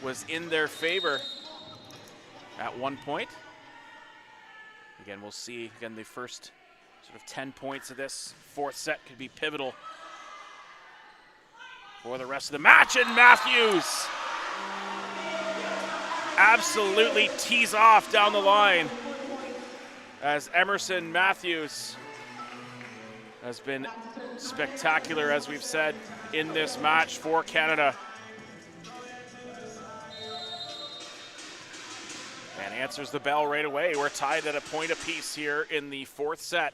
A: was in their favor at one point. Again, we'll see. Again, the first sort of 10 points of this fourth set could be pivotal for the rest of the match. And Matthews absolutely tees off down the line, as Emerson Matthews has been spectacular, as we've said, in this match for Canada. And answers the bell right away. We're tied at a point apiece here in the fourth set.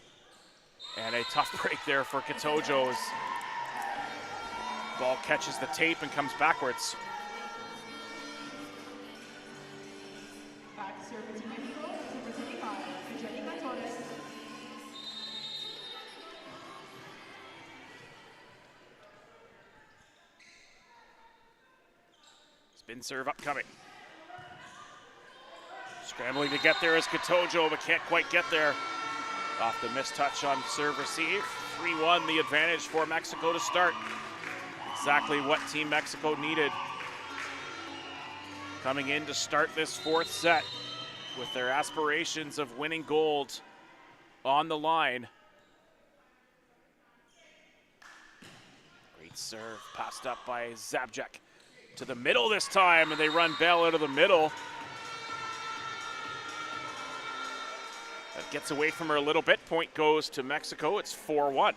A: And a tough break there for Katojo as ball catches the tape and comes backwards. Spin serve upcoming. Scrambling to get there is Katojo, but can't quite get there. Off the missed touch on serve receive. 3-1 the advantage for Mexico to start. Exactly what Team Mexico needed coming in to start this fourth set with their aspirations of winning gold on the line. Great serve, passed up by Zabjek to the middle this time, and they run Bell out of the middle. That gets away from her a little bit. Point goes to Mexico. It's 4-1.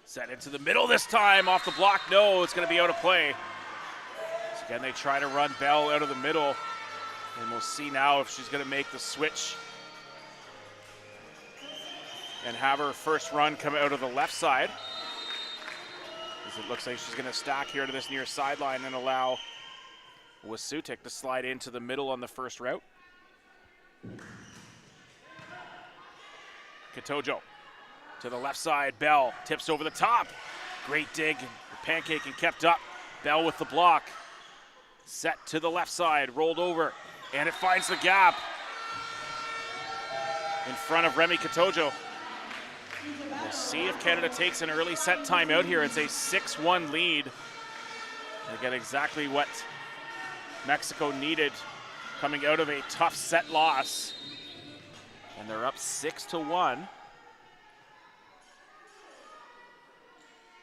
A: Set into the middle this time, off the block. No, it's going to be out of play. So again, they try to run Bell out of the middle, and we'll see now if she's going to make the switch and have her first run come out of the left side, as it looks like she's going to stack here to this near sideline and allow Wasutik to slide into the middle on the first route. Katojo to the left side. Bell tips over the top. Great dig, pancake, and kept up. Bell with the block. Set to the left side, rolled over, and it finds the gap in front of Remy Katojo. We'll see if Canada takes an early set timeout here. It's a 6-1 lead. They get exactly what Mexico needed coming out of a tough set loss. And they're up 6-1.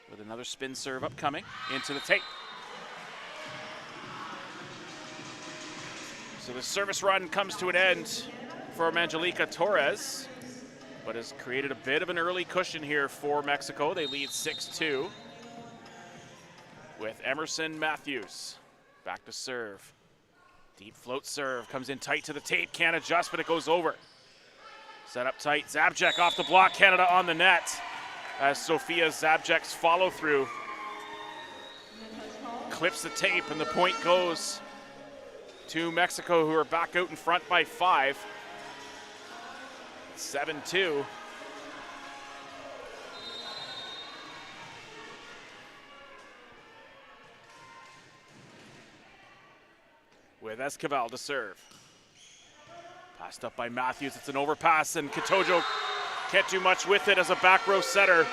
A: With another spin serve upcoming into the tape. So the service run comes to an end for Angelica Torres, but has created a bit of an early cushion here for Mexico. They lead 6-2 with Emerson Matthews. Back to serve. Deep float serve, comes in tight to the tape, can't adjust, but it goes over. Set up tight, Zabjek off the block, Canada on the net, as Sofia Zabjek's follow through clips the tape, and the point goes to Mexico, who are back out in front by 5. 7-2. With Esquivel to serve. Passed up by Matthews, it's an overpass, and Katojo can't do much with it as a back row setter.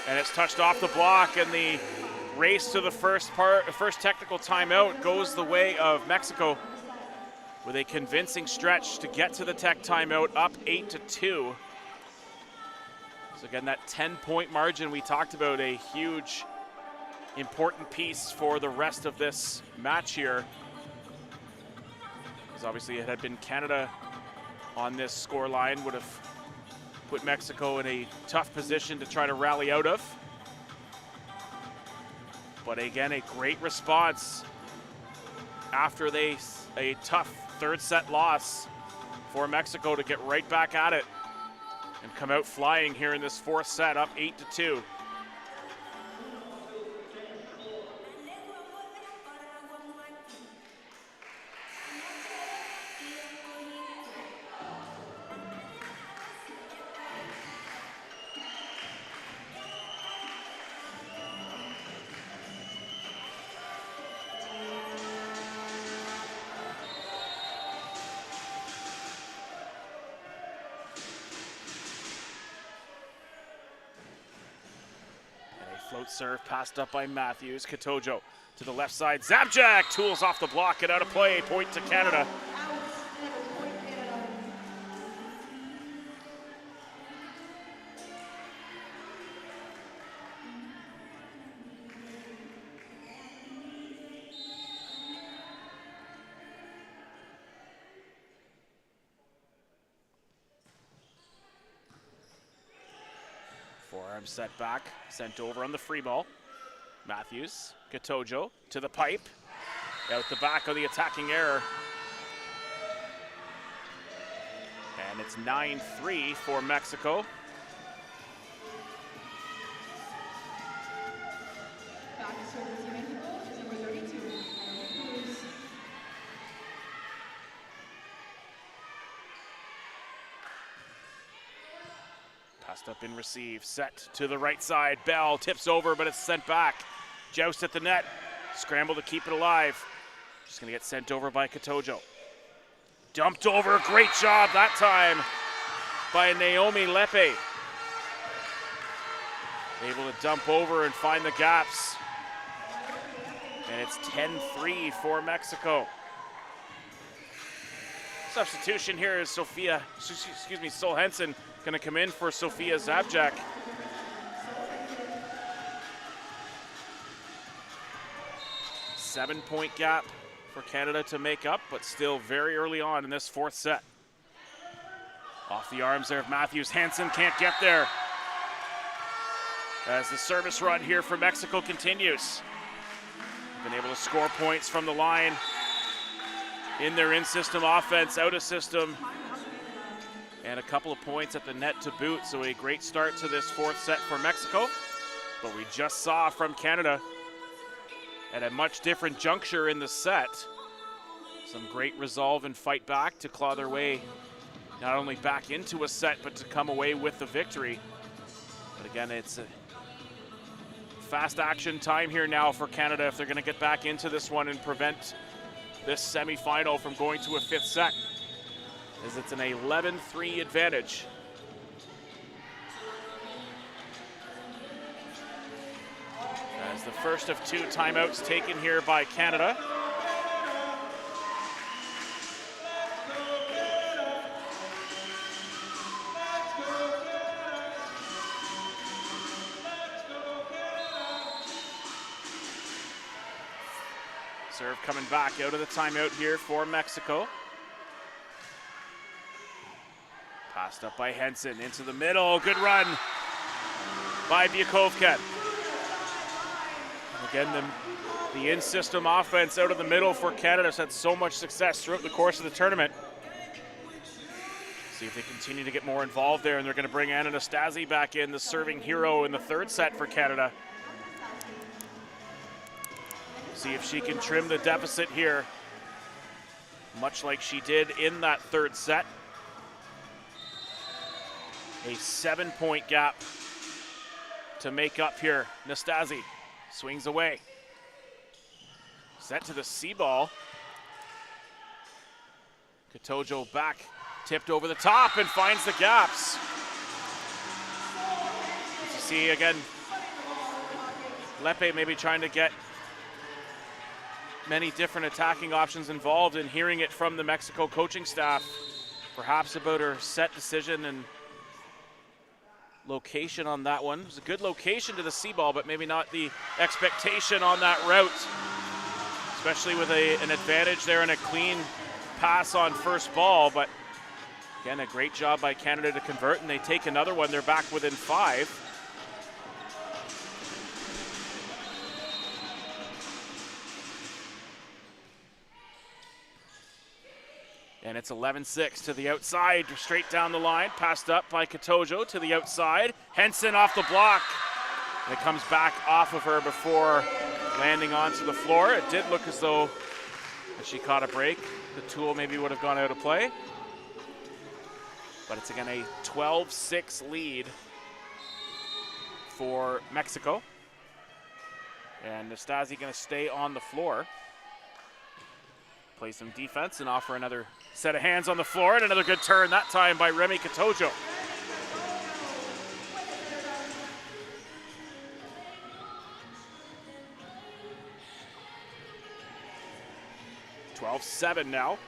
A: And it's touched off the block, and the race to the first technical timeout goes the way of Mexico with a convincing stretch to get to the tech timeout, up 8-2. So again, that 10-point margin we talked about, a huge, important piece for the rest of this match here. Because obviously it had been Canada on this score line, would have put Mexico in a tough position to try to rally out of. But again, a great response after a tough third set loss for Mexico to get right back at it and come out flying here in this fourth set, up 8-2. Float serve passed up by Matthews. Katojo to the left side. Zabjak tools off the block and out of play. Point to Canada. Forearm set back, sent over on the free ball. Matthews, Katojo to the pipe. Out the back of the attacking error. And it's 9-3 for Mexico. Passed up and received, set to the right side. Bell tips over, but it's sent back. Joust at the net, scramble to keep it alive. Just gonna get sent over by Katojo. Dumped over, great job that time by Naomi Lepe. Able to dump over and find the gaps. And it's 10-3 for Mexico. Substitution here is Sol Henson gonna come in for Sofia Zabjak. Seven-point gap for Canada to make up, but still very early on in this fourth set. Off the arms there of Matthews. Hansen can't get there. As the service run here for Mexico continues. Been able to score points from the line in their in-system offense, out-of-system, and a couple of points at the net to boot. So a great start to this fourth set for Mexico. But we just saw from Canada at a much different juncture in the set, some great resolve and fight back to claw their way not only back into a set, but to come away with the victory. But again, it's a fast action time here now for Canada if they're gonna get back into this one and prevent this semifinal from going to a fifth set, as it's an 11-3 advantage. As the first of two timeouts taken here by Canada. Serve coming back out of the timeout here for Mexico. Passed up by Henson into the middle. Good run by Bukovka. Again, the in-system offense out of the middle for Canada has had so much success throughout the course of the tournament. See if they continue to get more involved there, and they're going to bring Anastasi back in, the serving hero in the third set for Canada. See if she can trim the deficit here, much like she did in that third set. A 7-point gap to make up here. Nastasi swings away. Set to the C ball. Katojo back, tipped over the top and finds the gaps. As you see again, Lepe maybe trying to get many different attacking options involved, and hearing it from the Mexico coaching staff, perhaps about her set decision and location on that one. It was a good location to the C ball, but maybe not the expectation on that route, especially with an advantage there and a clean pass on first ball. But again, a great job by Canada to convert, and they take another one. They're back within 5. And it's 11-6 to the outside, straight down the line, passed up by Katojo to the outside. Henson off the block. It comes back off of her before landing onto the floor. It did look as though she caught a break. The tool maybe would have gone out of play. But it's again a 12-6 lead for Mexico. And Nastasi going to stay on the floor. Play some defense and offer another set of hands on the floor, and another good turn that time by Remy Katojo. (12-7) now.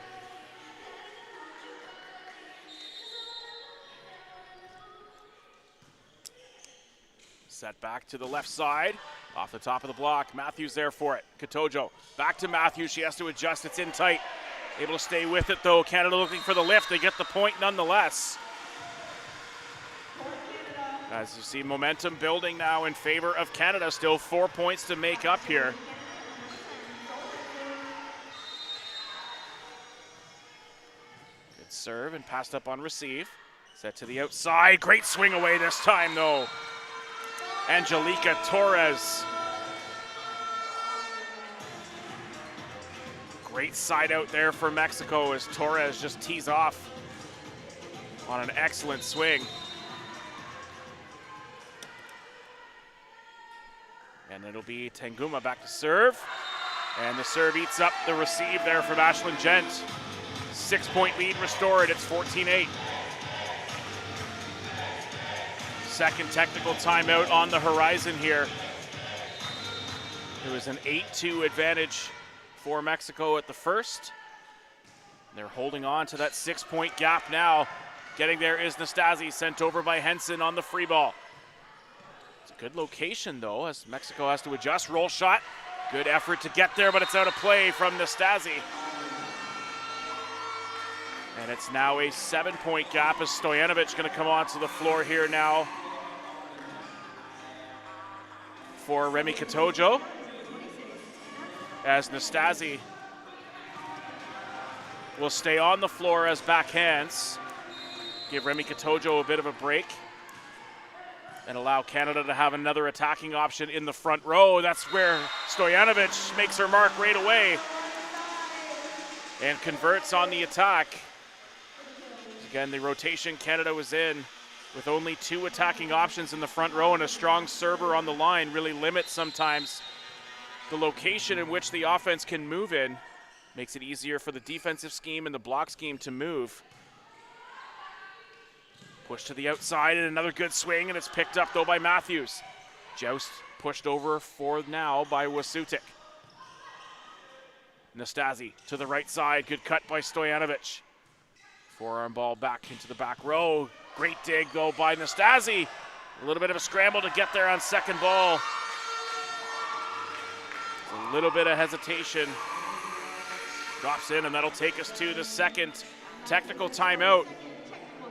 A: Set back to the left side. Off the top of the block. Matthews there for it. Katojo back to Matthews. She has to adjust. It's in tight. Able to stay with it though. Canada looking for the lift. They get the point nonetheless. As you see, momentum building now in favor of Canada. Still 4 points to make up here. Good serve and passed up on receive. Set to the outside. Great swing away this time though. Angelica Torres. Great side out there for Mexico as Torres just tees off on an excellent swing. And it'll be Tanguma back to serve. And the serve eats up the receive there from Ashlyn Gent. 6-point lead restored. It's 14-8. Second technical timeout on the horizon here. It was an 8-2 advantage for Mexico at the first. They're holding on to that 6-point gap now. Getting there is Nastasi, sent over by Henson on the free ball. It's a good location though, as Mexico has to adjust. Roll shot, good effort to get there, but it's out of play from Nastasi. And it's now a 7-point gap as Stojanovic going to come onto the floor here now for Remy Katojo, as Nastasi will stay on the floor as backhands, give Remy Katojo a bit of a break, and allow Canada to have another attacking option in the front row. That's where Stojanovic makes her mark right away and converts on the attack. Again, the rotation Canada was in with only 2 attacking options in the front row, and a strong server on the line really limits sometimes the location in which the offense can move in. Makes it easier for the defensive scheme and the block scheme to move. Push to the outside and another good swing, and it's picked up though by Matthews. Joust pushed over for now by Wasutik. Nastasi to the right side, good cut by Stojanovic. Forearm ball back into the back row. Great dig though by Nastasi. A little bit of a scramble to get there on second ball. A little bit of hesitation. Drops in, and that'll take us to the second technical timeout.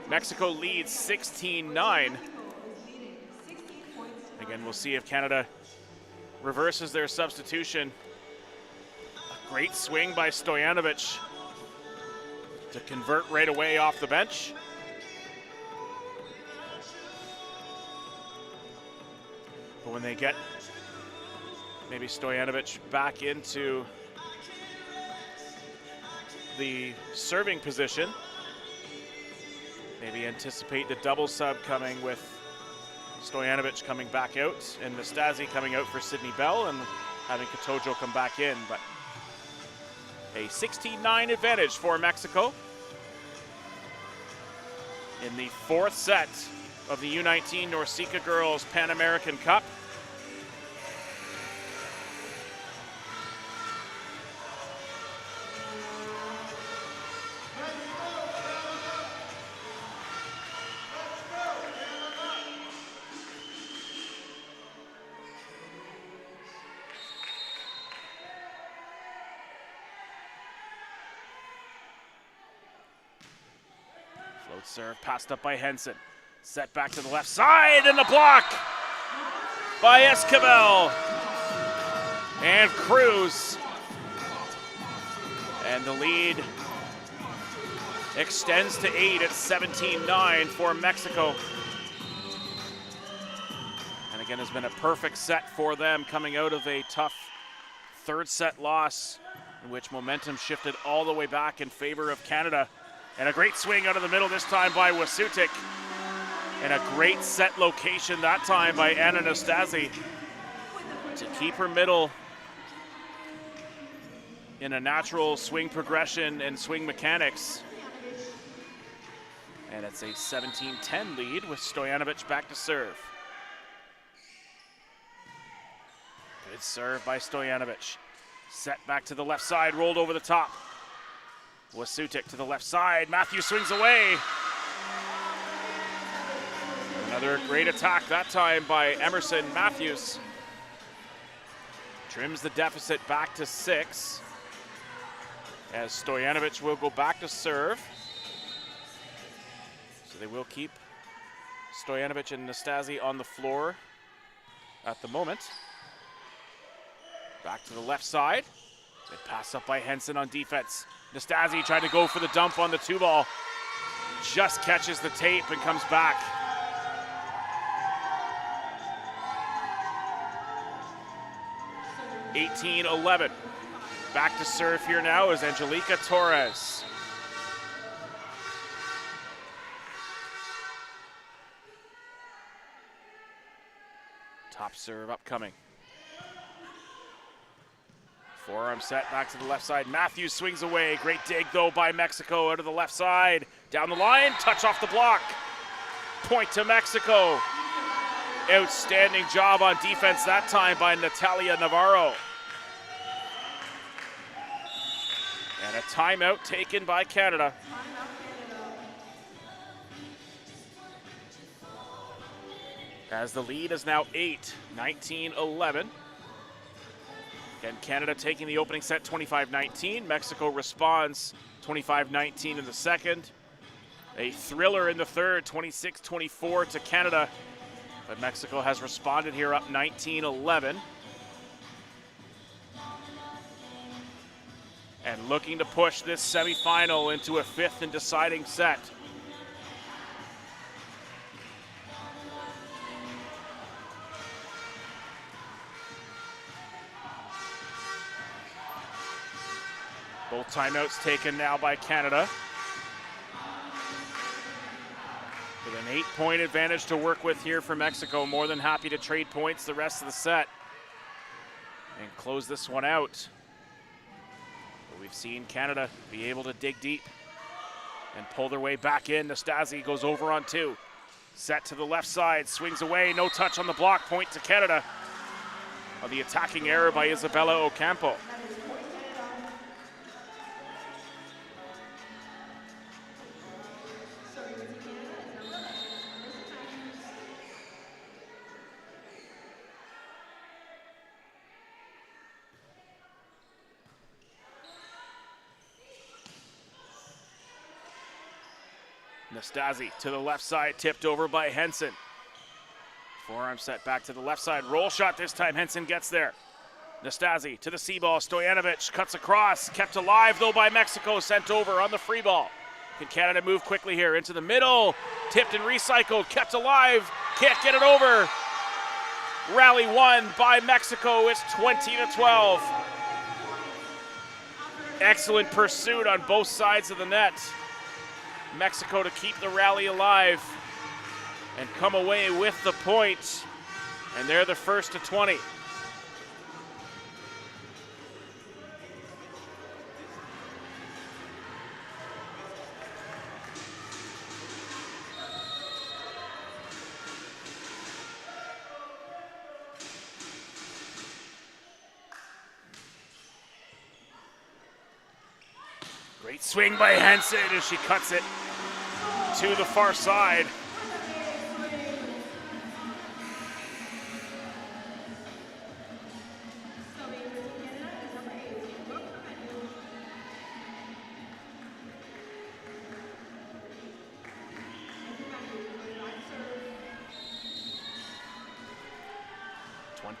A: Mexico leads 16-9. Again, we'll see if Canada reverses their substitution. A great swing by Stojanovic to convert right away off the bench. But when they get maybe Stojanovic back into the serving position, maybe anticipate the double sub coming with Stojanovic coming back out and Nastasi coming out for Sydney Bell and having Katojo come back in. But a 16-9 advantage for Mexico in the 4th set of the U19 NORCECA Girls Pan American Cup. Out serve, passed up by Henson. Set back to the left side, and the block by Esquivel. And Cruz. And the lead extends to 8 at 17-9 for Mexico. And again, has been a perfect set for them coming out of a tough third set loss in which momentum shifted all the way back in favor of Canada. And a great swing out of the middle this time by Wasutik. And a great set location that time by Anna Nastasi to keep her middle in a natural swing progression and swing mechanics. And it's a 17-10 lead with Stojanovic back to serve. Good serve by Stojanovic. Set back to the left side, rolled over the top. Wasutik to the left side, Matthews swings away. Another great attack that time by Emerson Matthews. Trims the deficit back to 6. As Stojanovic will go back to serve. So they will keep Stojanovic and Nastasi on the floor at the moment. Back to the left side. They pass up by Henson on defense. Nastasi tried to go for the dump on the 2-ball. Just catches the tape and comes back. (18-11). Back to serve here now is Angelica Torres. Top serve upcoming. Forearm set back to the left side. Matthews swings away. Great dig though by Mexico out of the left side. Down the line, touch off the block. Point to Mexico. Outstanding job on defense that time by Natalia Navarro. And a timeout taken by Canada. As the lead is now 8, 19-11. Again, Canada taking the opening set 25-19. Mexico responds 25-19 in the second. A thriller in the third, 26-24 to Canada. But Mexico has responded here up 19-11. And looking to push this semifinal into a fifth and deciding set. Both timeouts taken now by Canada. With an 8-point advantage to work with here for Mexico. More than happy to trade points the rest of the set and close this one out. But we've seen Canada be able to dig deep and pull their way back in. Nastasi goes over on 2. Set to the left side, swings away, no touch on the block, point to Canada. On the attacking error by Isabella Ocampo. Nastasi to the left side, tipped over by Henson. Forearm set back to the left side, roll shot this time, Henson gets there. Nastasi to the C-ball, Stojanovic cuts across, kept alive though by Mexico, sent over on the free ball. Can Canada move quickly here into the middle, tipped and recycled, kept alive, can't get it over. Rally won by Mexico, it's 20-12. Excellent pursuit on both sides of the net. Mexico to keep the rally alive and come away with the point. And they're the first to 20. Great swing by Henson as she cuts it to the far side.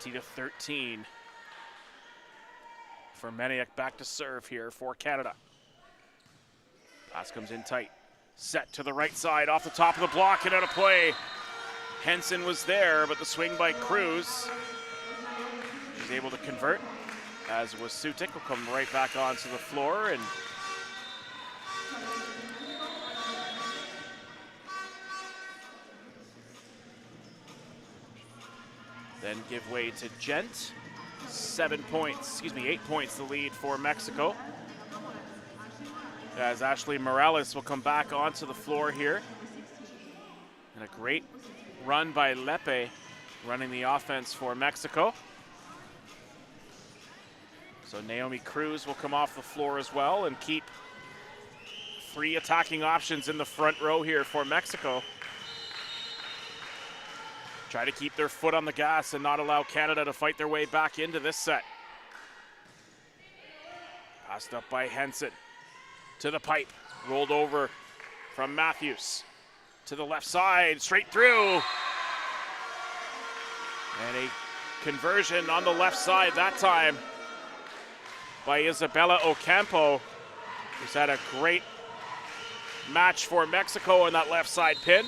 A: 20-13 for Maniac. Back to serve here for Canada. Pass comes in tight. Set to the right side, off the top of the block and out of play. Henson was there, but the swing by Cruz. He's able to convert, as was Sutik. Will come right back onto the floor and then give way to Gent. 8 points the lead for Mexico. As Ashley Morales will come back onto the floor here. And a great run by Lepe, running the offense for Mexico. So Naomi Cruz will come off the floor as well and keep 3 attacking options in the front row here for Mexico. Try to keep their foot on the gas and not allow Canada to fight their way back into this set. Passed up by Henson. To the pipe. Rolled over from Matthews. To the left side. Straight through. And a conversion on the left side that time by Isabella Ocampo, who's had a great match for Mexico in that left side pin.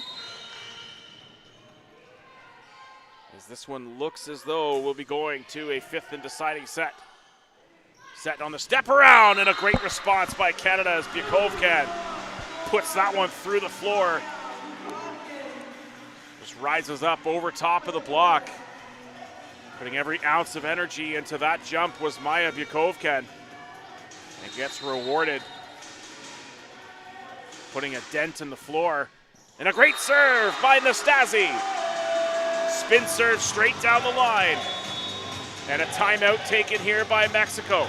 A: As this one looks as though we'll be going to a 5th and deciding set. Set on the step around, and a great response by Canada as Bjakovkan puts that one through the floor. Just rises up over top of the block. Putting every ounce of energy into that jump was Maya Bjakovkan, and gets rewarded. Putting a dent in the floor. And a great serve by Nastasi. Spin serve straight down the line. And a timeout taken here by Mexico.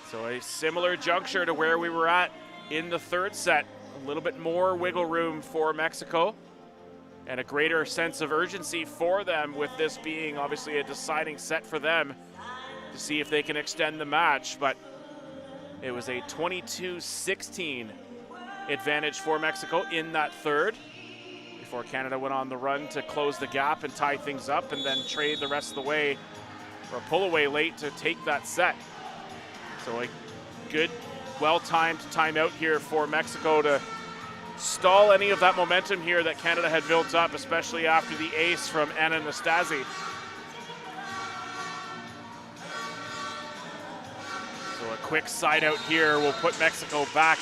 A: So a similar juncture to where we were at in the 3rd set. A little bit more wiggle room for Mexico and a greater sense of urgency for them, with this being obviously a deciding set for them to see if they can extend the match. But it was a 22-16 advantage for Mexico in that 3rd, before Canada went on the run to close the gap and tie things up and then trade the rest of the way, or pull away late to take that set. So a good, well-timed timeout here for Mexico to stall any of that momentum here that Canada had built up, especially after the ace from Anna Nastasi. So a quick side out here will put Mexico back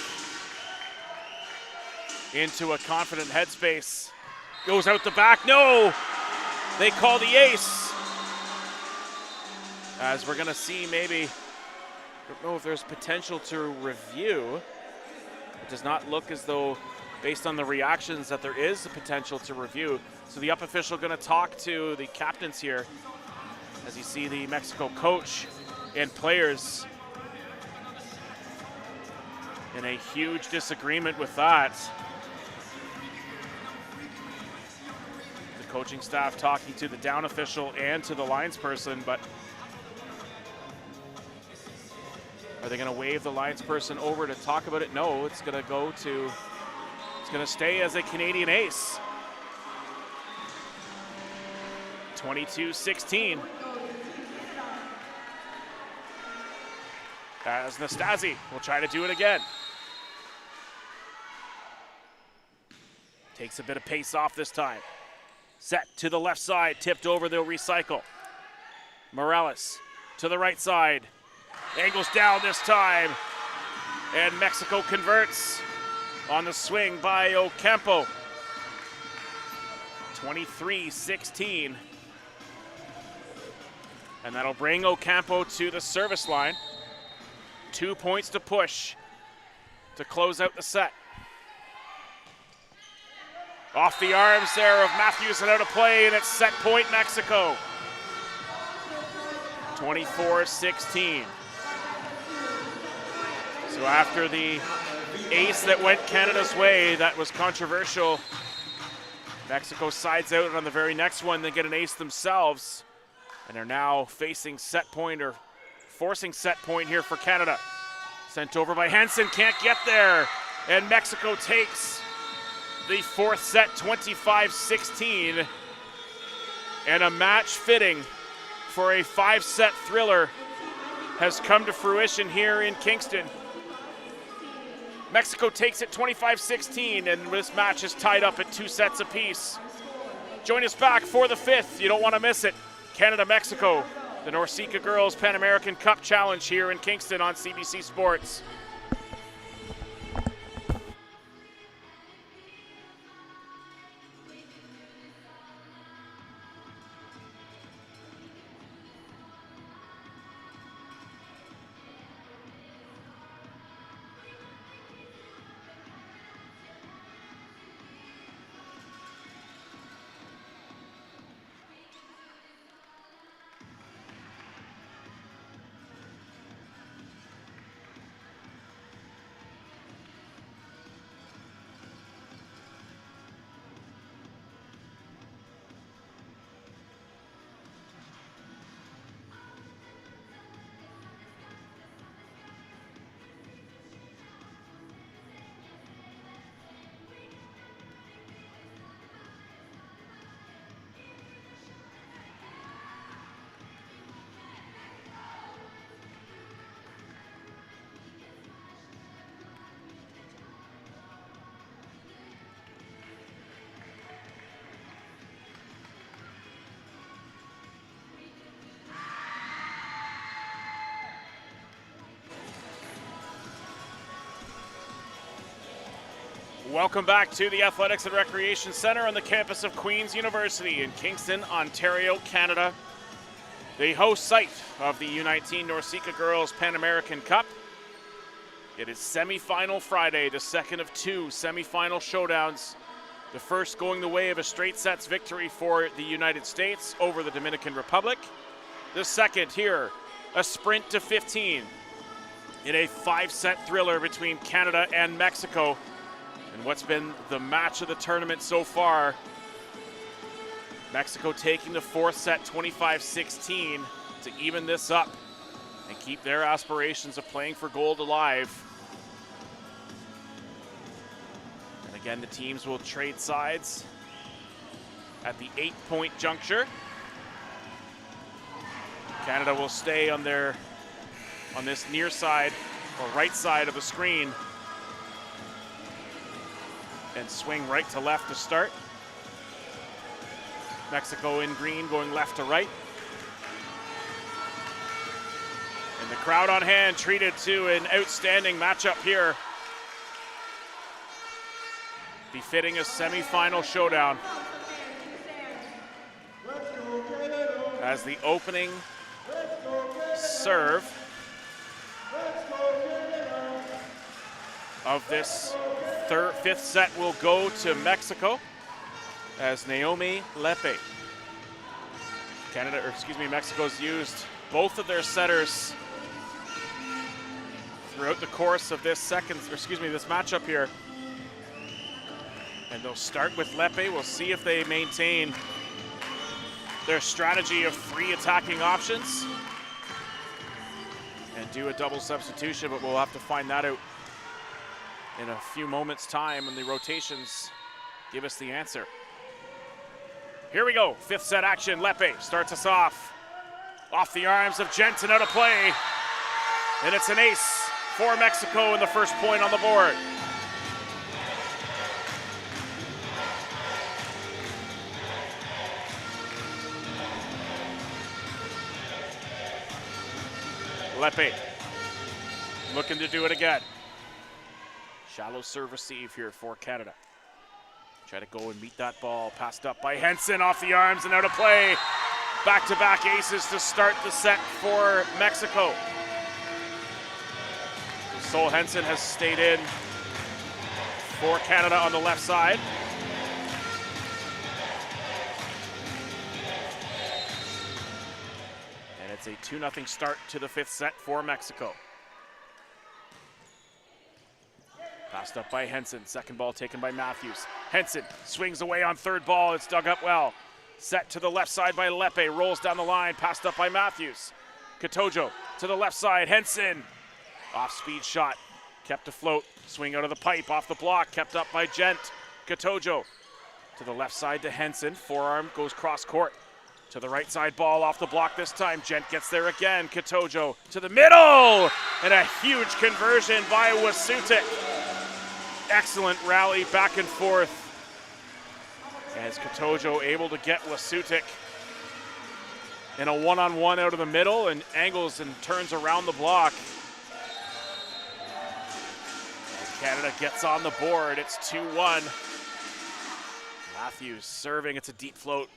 A: into a confident headspace. Goes out the back, no! They call the ace. As we're gonna see maybe, I don't know if there's potential to review. It does not look as though, based on the reactions, that there is a potential to review. So the up official gonna talk to the captains here, as you see the Mexico coach and players in a huge disagreement with that. The coaching staff talking to the down official and to the linesperson, but are they going to wave the linesperson over to talk about it? No, it's going to stay as a Canadian ace. 22-16. As Nastasi will try to do it again. Takes a bit of pace off this time. Set to the left side, tipped over, they'll recycle. Morales to the right side. Angles down this time. And Mexico converts on the swing by Ocampo. 23-16. And that'll bring Ocampo to the service line. 2 points to push to close out the set. Off the arms there of Matthews and out of play, and it's set point Mexico. 24-16. So after the ace that went Canada's way, that was controversial. Mexico sides out on the very next one. They get an ace themselves, and are now facing set point, or forcing set point here for Canada. Sent over by Henson, can't get there. And Mexico takes the 4th set, 25-16, And a match fitting for a 5-set thriller has come to fruition here in Kingston. Mexico takes it 25-16, and this match is tied up at 2 sets apiece. Join us back for the 5th. You don't want to miss it. Canada-Mexico, the NORCECA Girls Pan American Cup Challenge here in Kingston on CBC Sports. Welcome back to the Athletics and Recreation Center on the campus of Queen's University in Kingston, Ontario, Canada. The host site of the U19 NORCECA Girls Pan American Cup. It is semifinal Friday, the second of 2 semifinal showdowns. The first going the way of a straight sets victory for the United States over the Dominican Republic. The second here, a sprint to 15 in a 5-set thriller between Canada and Mexico. And what's been the match of the tournament so far, Mexico taking the 4th set 25-16 to even this up and keep their aspirations of playing for gold alive. And again, the teams will trade sides at the 8-point juncture. Canada will stay on this near side or right side of the screen and swing right to left to start. Mexico in green going left to right. And the crowd on hand treated to an outstanding matchup here. Befitting a semifinal showdown. As the opening serve of this 5th set will go to Mexico as Naomi Lepe. Mexico's used both of their setters throughout the course of this this matchup here. And they'll start with Lepe. We'll see if they maintain their strategy of 3 attacking options and do a double substitution, but we'll have to find that out in a few moments' time when the rotations give us the answer. Here we go, 5th set action. Lepe starts us off the arms of Jensen, out of play. And it's an ace for Mexico and the first point on the board. Lepe looking to do it again. Shallow serve receive here for Canada. Try to go and meet that ball. Passed up by Henson, off the arms and out of play. Back-to-back aces to start the set for Mexico. Sol Henson has stayed in for Canada on the left side. And it's a 2-0 start to the 5th set for Mexico. Passed up by Henson, second ball taken by Matthews. Henson swings away on third ball, it's dug up well. Set to the left side by Lepe, rolls down the line, passed up by Matthews. Katojo to the left side, Henson. Off-speed shot, kept afloat. Swing out of the pipe, off the block, kept up by Gent. Katojo to the left side to Henson, forearm goes cross court. To the right side, ball off the block this time. Gent gets there again. Katojo to the middle, and a huge conversion by Wasutik. Excellent rally back and forth as Katojo able to get Wasutik in a one-on-one out of the middle and angles and turns around the block. As Canada gets on the board, it's 2-1. Matthews serving, it's a deep float.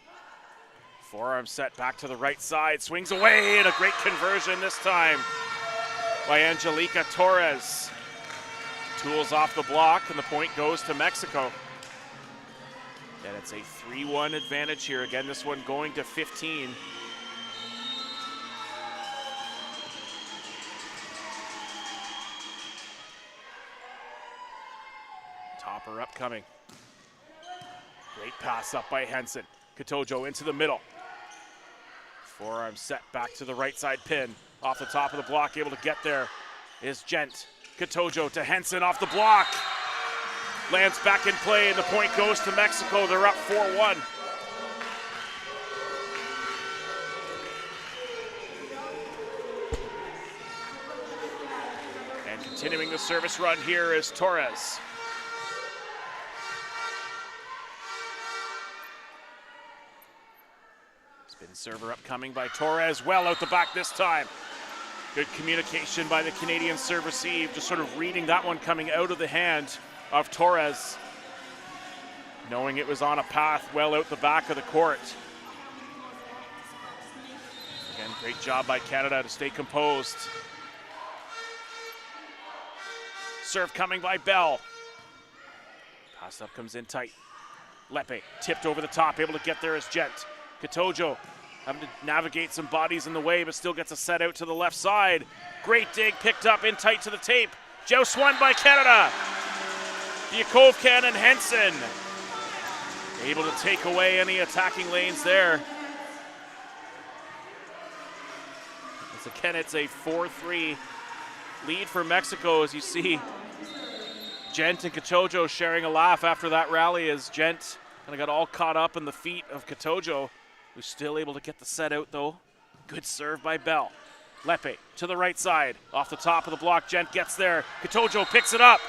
A: Forearm set back to the right side, swings away, and a great conversion this time by Angelica Torres. Tools off the block, and the point goes to Mexico. And it's a 3-1 advantage here. Again, this one going to 15. Topper upcoming. Great pass up by Henson. Katojo into the middle. Forearm set back to the right side pin. Off the top of the block, able to get there is Gent. Katojo to Henson off the block. Lands back in play, and the point goes to Mexico. They're up 4-1. And continuing the service run here is Torres. Spin server upcoming by Torres, well out the back this time. Good communication by the Canadian serve receive, just sort of reading that one coming out of the hand of Torres, knowing it was on a path well out the back of the court. Again, great job by Canada to stay composed. Serve coming by Bell. Pass up comes in tight. Lepe tipped over the top, able to get there as Gent. Katojo having to navigate some bodies in the way, but still gets a set out to the left side. Great dig, picked up in tight to the tape. Joust won by Canada. Bukovkan and Henson able to take away any attacking lanes there. As again, it's a 4-3 lead for Mexico, as you see Gent and Katojo sharing a laugh after that rally, as Gent kind of got all caught up in the feet of Katojo, who's still able to get the set out though. Good serve by Bell. Lepe to the right side, off the top of the block. Gent gets there. Katojo picks it up.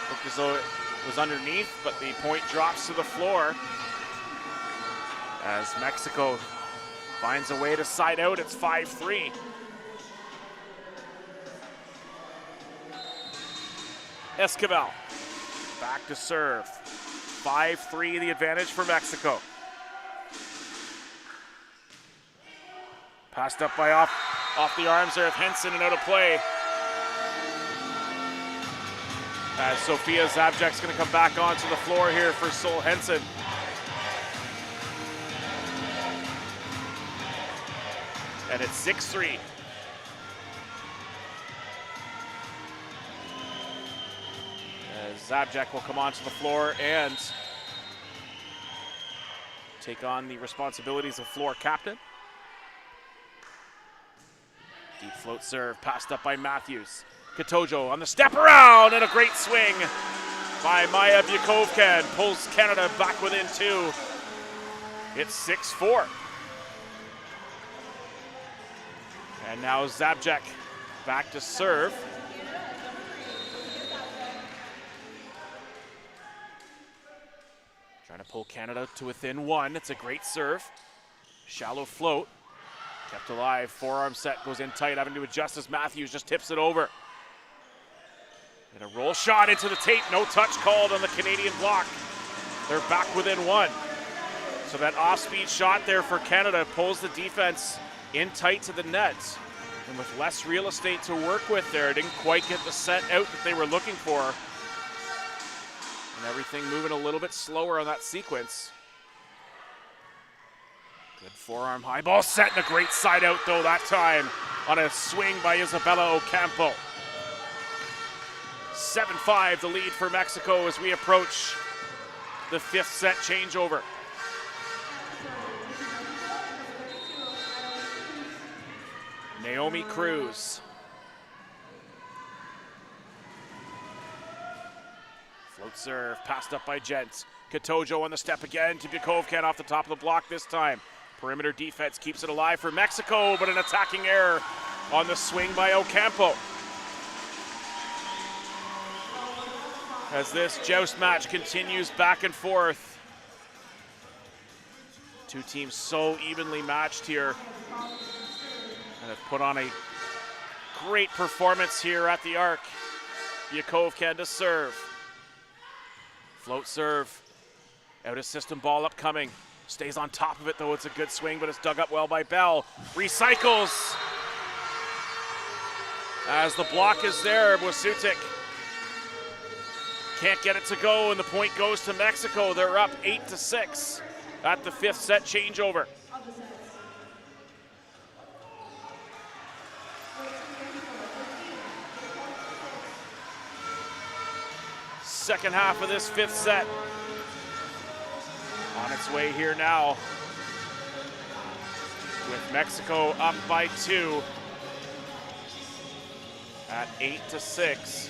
A: Looked as though it was underneath, but the point drops to the floor as Mexico finds a way to side out. It's 5-3. Esquivel back to serve. 5-3 the advantage for Mexico. Passed up by off the arms there of Henson and out of play. As Sofia Zabjak's going to come back onto the floor here for Sol Henson. And it's 6-3. As Zabjak will come onto the floor and take on the responsibilities of floor captain. Deep float serve, passed up by Matthews. Katojo on the step around, and a great swing by Maya Bukovkan. Pulls Canada back within 2. It's 6-4. And now Zabjak back to serve. Trying to pull Canada to within 1. It's a great serve. Shallow float. Kept alive, forearm set, goes in tight, having to adjust as Matthews just tips it over. And a roll shot into the tape, no touch called on the Canadian block. They're back within 1. So that off-speed shot there for Canada pulls the defense in tight to the net. And with less real estate to work with there, didn't quite get the set out that they were looking for. And everything moving a little bit slower on that sequence. Good forearm high ball set, and a great side out though that time on a swing by Isabella Ocampo. 7-5 the lead for Mexico as we approach the 5th set changeover. Naomi Cruz. Float serve, passed up by Gent. Katojo on the step again to Bukovkan off the top of the block this time. Perimeter defense keeps it alive for Mexico, but an attacking error on the swing by Ocampo. As this joust match continues back and forth. Two teams so evenly matched here and have put on a great performance here at the arc. Yakov Canada serve. Float serve. Out of system ball upcoming. Stays on top of it though. It's a good swing, but it's dug up well by Bell. Recycles. As the block is there, Wasutik can't get it to go, and the point goes to Mexico. They're up 8-6 at the 5th set changeover. Second half of this 5th set on its way here now, with Mexico up by 2 at 8-6.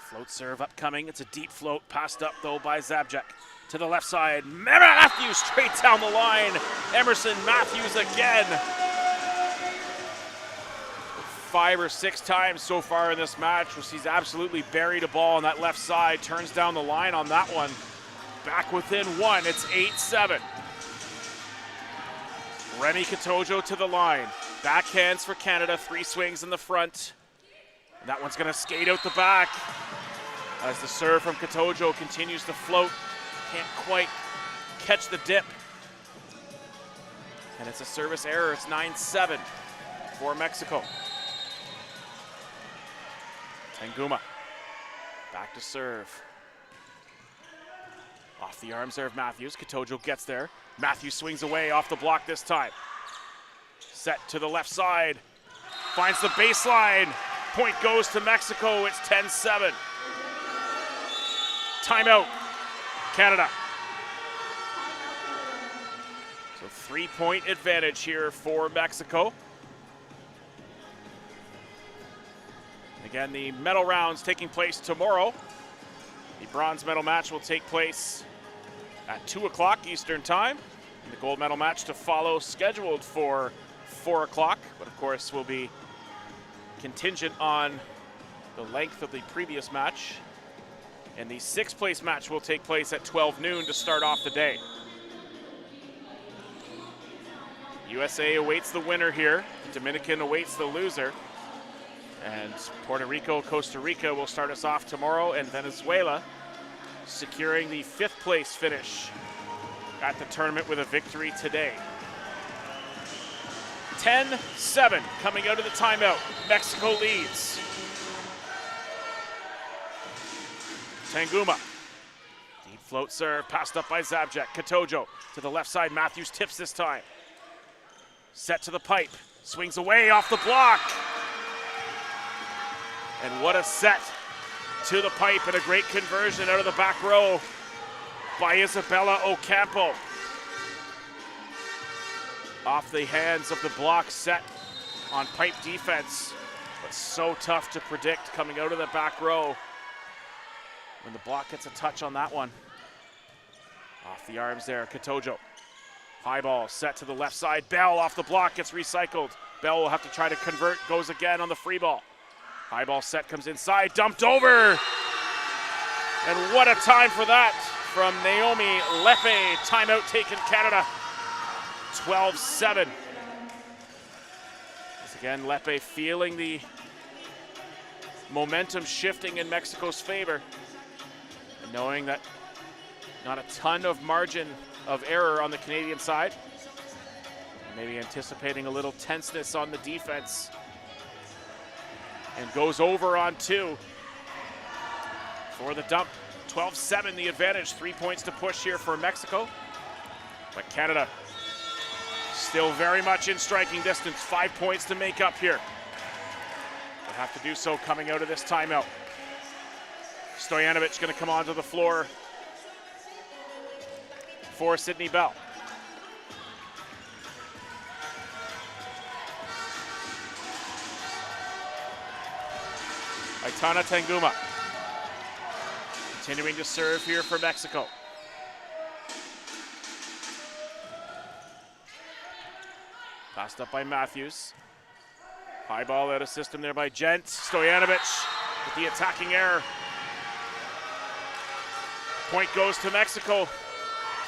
A: Float serve upcoming. It's a deep float, passed up though by Zabjak. To the left side, Matthews straight down the line. Emerson Matthews again. 5 or 6 times so far in this match, where he's absolutely buried a ball on that left side, turns down the line on that one. Back within 1, it's 8-7. Remy Katojo to the line. Backhands for Canada, 3 swings in the front. And that one's gonna skate out the back as the serve from Katojo continues to float. Can't quite catch the dip. And it's a service error. It's 9-7 for Mexico. Tanguma back to serve. Off the arm serve Matthews. Katojo gets there. Matthews swings away off the block this time. Set to the left side. Finds the baseline. Point goes to Mexico. It's 10-7. Timeout, Canada. So 3-point advantage here for Mexico. Again, the medal rounds taking place tomorrow. The bronze medal match will take place at 2 o'clock Eastern time. And the gold medal match to follow, scheduled for 4 o'clock, but of course will be contingent on the length of the previous match. And the 6th place match will take place at 12 noon to start off the day. USA awaits the winner here. Dominican awaits the loser. And Puerto Rico, Costa Rica will start us off tomorrow, and Venezuela securing the 5th place finish at the tournament with a victory today. 10-7 coming out of the timeout. Mexico leads. Tanguma. Deep float serve, passed up by Zabjak. Katojo to the left side. Matthews tips this time. Set to the pipe. Swings away off the block. And what a set to the pipe, and a great conversion out of the back row by Isabella Ocampo. Off the hands of the block set on pipe defense, but so tough to predict coming out of the back row when the block gets a touch on that one. Off the arms there, Katojo. High ball set to the left side. Bell off the block, gets recycled. Bell will have to try to convert, goes again on the free ball. High ball set, comes inside, dumped over. And what a time for that from Naomi Lepe. Timeout taken, Canada. 12-7. As again, Lepe feeling the momentum shifting in Mexico's favor, and knowing that not a ton of margin of error on the Canadian side. Maybe anticipating a little tenseness on the defense. And goes over on 2 for the dump. 12-7 the advantage. 3 points to push here for Mexico. But Canada still very much in striking distance. 5 points to make up here. They'll have to do so coming out of this timeout. Stojanovic going to come onto the floor for Sydney Bell. Aitana Tanguma. Continuing to serve here for Mexico. Passed up by Matthews. High ball out of system there by Gent. Stojanovic with the attacking error. Point goes to Mexico,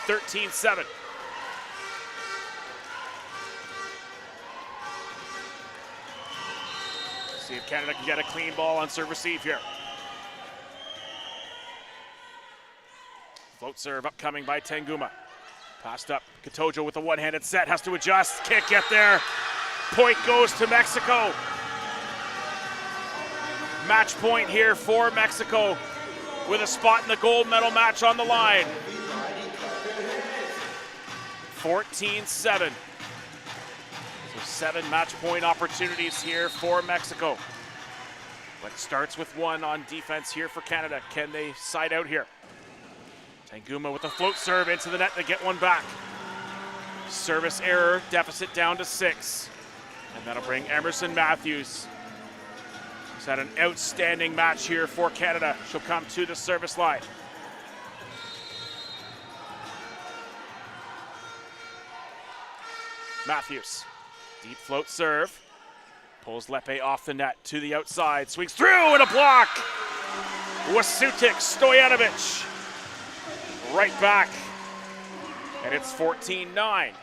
A: 13-7. See if Canada can get a clean ball on serve receive here. Float serve upcoming by Tanguma. Passed up, Katojo with a one-handed set, has to adjust, can't get there. Point goes to Mexico. Match point here for Mexico with a spot in the gold medal match on the line. 14-7. So 7 match point opportunities here for Mexico. But it starts with 1 on defense here for Canada. Can they side out here? Tanguma with a float serve into the net to get one back. Service error, deficit down to 6. And that'll bring Emerson Matthews. He's had an outstanding match here for Canada. She'll come to the service line. Matthews, deep float serve. Pulls Lepe off the net to the outside. Swings through and a block. Wasutik Stojanovic. Right back. And it's 14-9.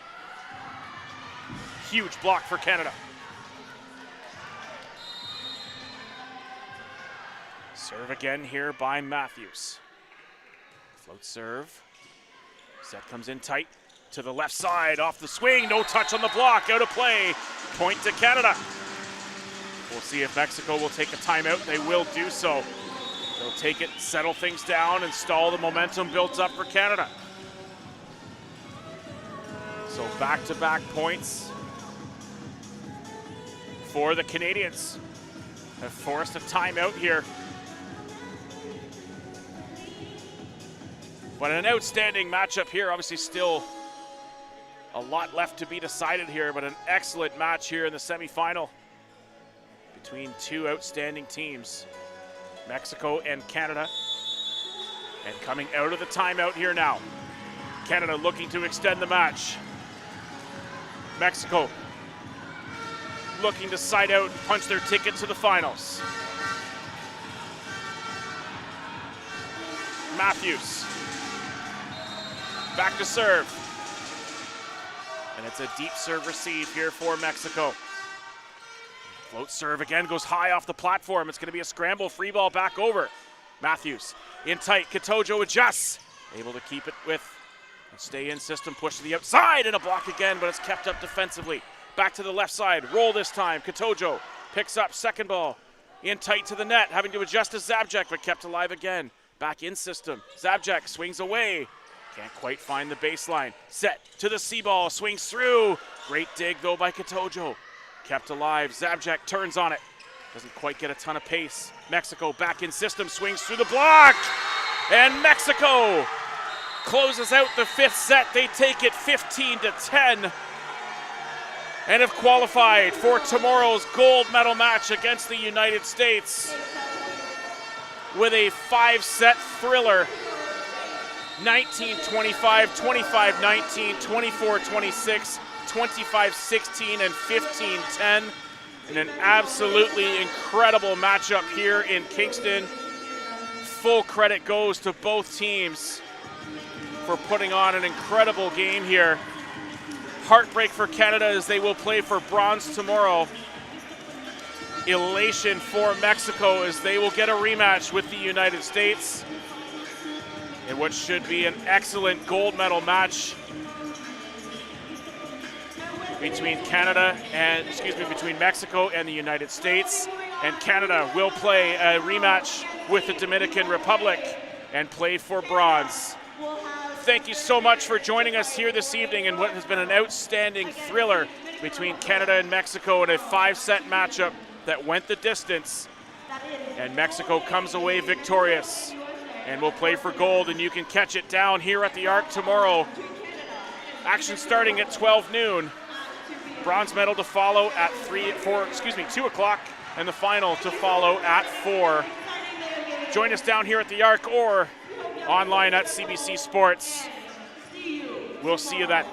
A: Huge block for Canada. Serve again here by Matthews. Float serve. Set comes in tight to the left side, off the swing, no touch on the block, out of play. Point to Canada. We'll see if Mexico will take a timeout. They will do so. They'll take it, settle things down, and stall the momentum built up for Canada. So back-to-back points for the Canadians. Have forced a timeout here. But an outstanding matchup here. Obviously still a lot left to be decided here, but an excellent match here in the semifinal between 2 outstanding teams, Mexico and Canada. And coming out of the timeout here now, Canada looking to extend the match. Mexico looking to side out and punch their ticket to the finals. Matthews, back to serve. And it's a deep serve receive here for Mexico. Float serve again, goes high off the platform. It's going to be a scramble, free ball back over. Matthews in tight, Katojo adjusts. Able to keep it with and stay in system, push to the outside, and a block again, but it's kept up defensively. Back to the left side, roll this time. Katojo picks up second ball. In tight to the net, having to adjust to Zabjek, but kept alive again. Back in system, Zabjek swings away. Can't quite find the baseline. Set to the C ball, swings through. Great dig though by Katojo. Kept alive, Zabjek turns on it. Doesn't quite get a ton of pace. Mexico back in system, swings through the block. And Mexico closes out the 5th set. They take it 15-10 and have qualified for tomorrow's gold medal match against the United States with a 5-set thriller. 19-25, 25-19, 24-26, 25-16, and 15-10. And an absolutely incredible matchup here in Kingston. Full credit goes to both teams for putting on an incredible game here. Heartbreak for Canada as they will play for bronze tomorrow. Elation for Mexico as they will get a rematch with the United States in what should be an excellent gold medal match between between Mexico and the United States. And Canada will play a rematch with the Dominican Republic and play for bronze. Thank you so much for joining us here this evening in what has been an outstanding thriller between Canada and Mexico in a 5-set matchup that went the distance. And Mexico comes away victorious and will play for gold, and you can catch it down here at the Arc tomorrow. Action starting at 12 noon. Bronze medal to follow at 2 o'clock and the final to follow at 4. Join us down here at the Arc or online at CBC Sports. We'll see you then.